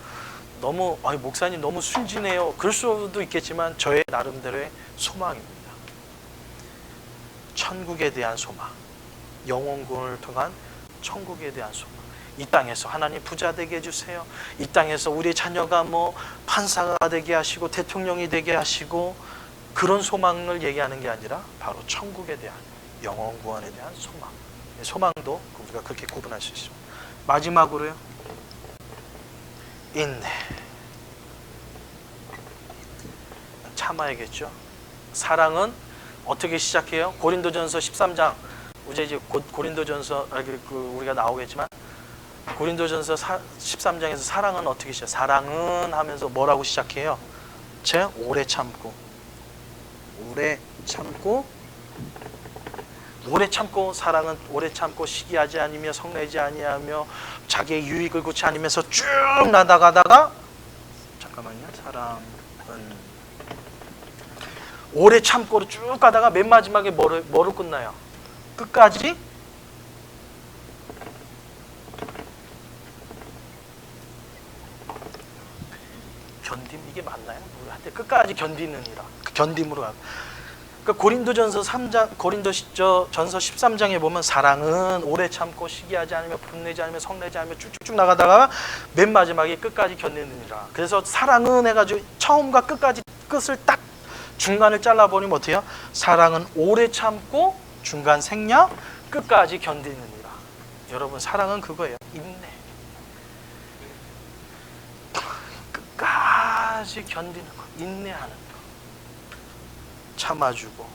너무 목사님 너무 순진해요. 그럴 수도 있겠지만 저의 나름대로의 소망입니다. 천국에 대한 소망, 영혼 구원을 통한 천국에 대한 소망. 이 땅에서 하나님 부자 되게 해주세요. 이 땅에서 우리 자녀가 뭐 판사가 되게 하시고 대통령이 되게 하시고 그런 소망을 얘기하는 게 아니라 바로 천국에 대한 영혼 구원에 대한 소망. 소망도 우리가 그렇게 구분할 수 있습니다. 마지막으로요. 인내. 참아야겠죠. 사랑은 어떻게 시작해요? 고린도전서 13장. 이제 곧 고린도전서 우리가 나오겠지만 고린도전서 13장에서 사랑은 어떻게 시작? 사랑은 하면서 뭐라고 시작해요? 오래 참고 사랑은 오래 참고 시기하지 아니며 성내지 아니하며 자기의 유익을 구치 아니면서 쭉 나아가다가 잠깐만요. 사랑은 오래 참고로 쭉 가다가 맨 마지막에 뭐로 끝나요? 끝까지 견딤, 이게 맞나요? 한때 끝까지 견디느니라. 견딤으로 가고. 그러니까 고린도전서 13장에 보면 사랑은 오래 참고 시기하지 않으며 분내지 않으며 성내지 않으며 쭉쭉쭉 나가다가 맨 마지막에 끝까지 견디느니라. 그래서 사랑은 해가지고 처음과 끝까지 끝을 딱 중간을 잘라버리면 어때요? 사랑은 오래 참고 중간 생략 끝까지 견디느니라. 여러분 사랑은 그거예요. 인내. 끝까지 견디는 거, 인내하는 거, 참아주고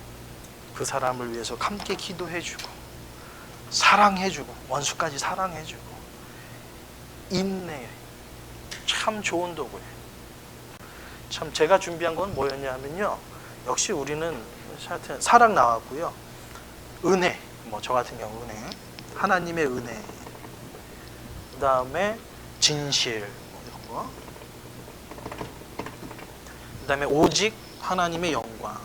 그 사람을 위해서 함께 기도해주고 사랑해주고 원수까지 사랑해주고 인내. 참 좋은 도구예요. 참 제가 준비한 건 뭐였냐면요. 역시 우리는 사랑 나왔고요. 은혜, 뭐 저 같은 경우 은혜, 하나님의 은혜, 그 다음에 진실, 뭐 이런 거, 그 다음에 오직 하나님의 영광,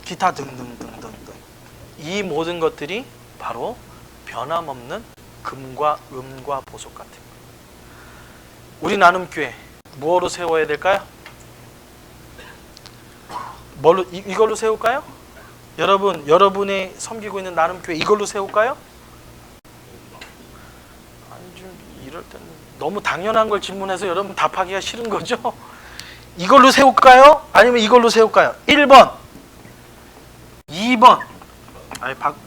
기타 등등등등등. 이 모든 것들이 바로 변함없는 금과 은과 보석 같은 거예요. 우리 나눔교회 무엇으로 세워야 될까요? 이걸로 세울까요? 여러분이 섬기고 있는 나눔교회 이걸로 세울까요? 아니 좀 이럴 때는 너무 당연한 걸 질문해서 여러분 답하기가 싫은 거죠? 이걸로 세울까요? 아니면 이걸로 세울까요? 1번 2번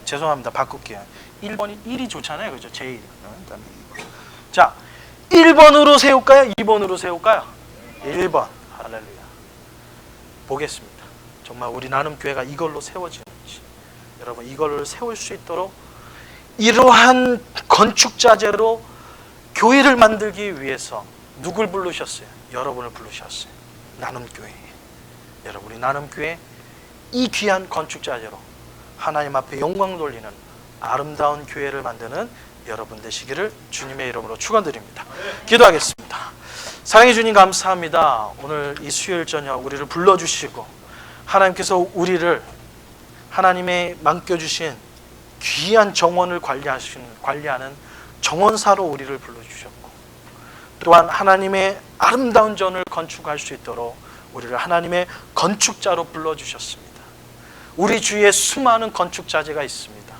죄송합니다. 바꿀게요. 1번이 1이 좋잖아요. 그죠? 제1. 자, 1번으로 세울까요? 2번으로 세울까요? 1번. 할렐루야. 보겠습니다. 정말 우리 나눔교회가 이걸로 세워지는지. 여러분 이걸 세울 수 있도록 이러한 건축자재로 교회를 만들기 위해서 누굴 부르셨어요? 여러분을 부르셨어요. 나눔교회. 여러분 우리 나눔교회 이 귀한 건축자재로 하나님 앞에 영광 돌리는 아름다운 교회를 만드는 여러분 되시기를 주님의 이름으로 축원드립니다. 기도하겠습니다. 사랑해 주님 감사합니다. 오늘 이 수요일 저녁 우리를 불러주시고 하나님께서 우리를 하나님의 맡겨주신 귀한 정원을 관리하는 정원사로 우리를 불러주셨고, 또한 하나님의 아름다운 전을 건축할 수 있도록 우리를 하나님의 건축자로 불러주셨습니다. 우리 주위에 수많은 건축자재가 있습니다.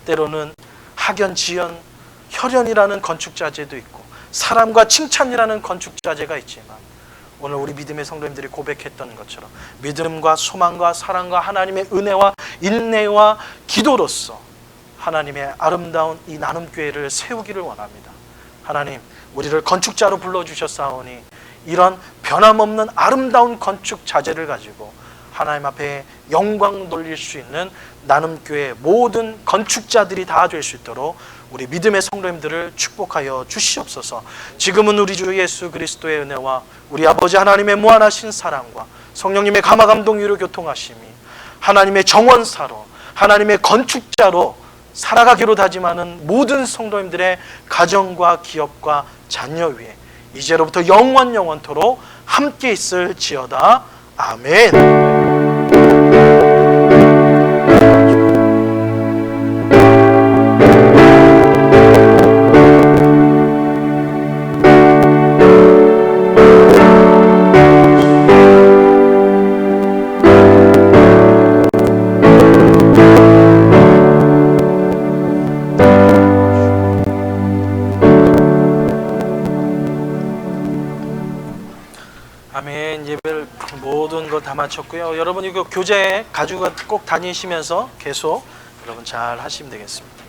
때로는 학연, 지연, 혈연이라는 건축자재도 있고 사람과 칭찬이라는 건축자재가 있지만, 오늘 우리 믿음의 성도님들이 고백했던 것처럼 믿음과 소망과 사랑과 하나님의 은혜와 인내와 기도로서 하나님의 아름다운 이 나눔교회를 세우기를 원합니다. 하나님, 우리를 건축자로 불러주셨사오니 이런 변함없는 아름다운 건축자재를 가지고 하나님 앞에 영광 돌릴 수 있는 나눔교회 모든 건축자들이 다 될 수 있도록 우리 믿음의 성도님들을 축복하여 주시옵소서. 지금은 우리 주 예수 그리스도의 은혜와 우리 아버지 하나님의 무한하신 사랑과 성령님의 감화감동 위로 교통하심이 하나님의 정원사로 하나님의 건축자로 살아가기로 다짐하는 모든 성도님들의 가정과 기업과 자녀 위에 이제로부터 영원토록 함께 있을지어다. 아멘. 아멘. 예배를 모든 걸 다 마쳤고요. 여러분 이거 교재 가지고 꼭 다니시면서 계속 여러분 잘 하시면 되겠습니다.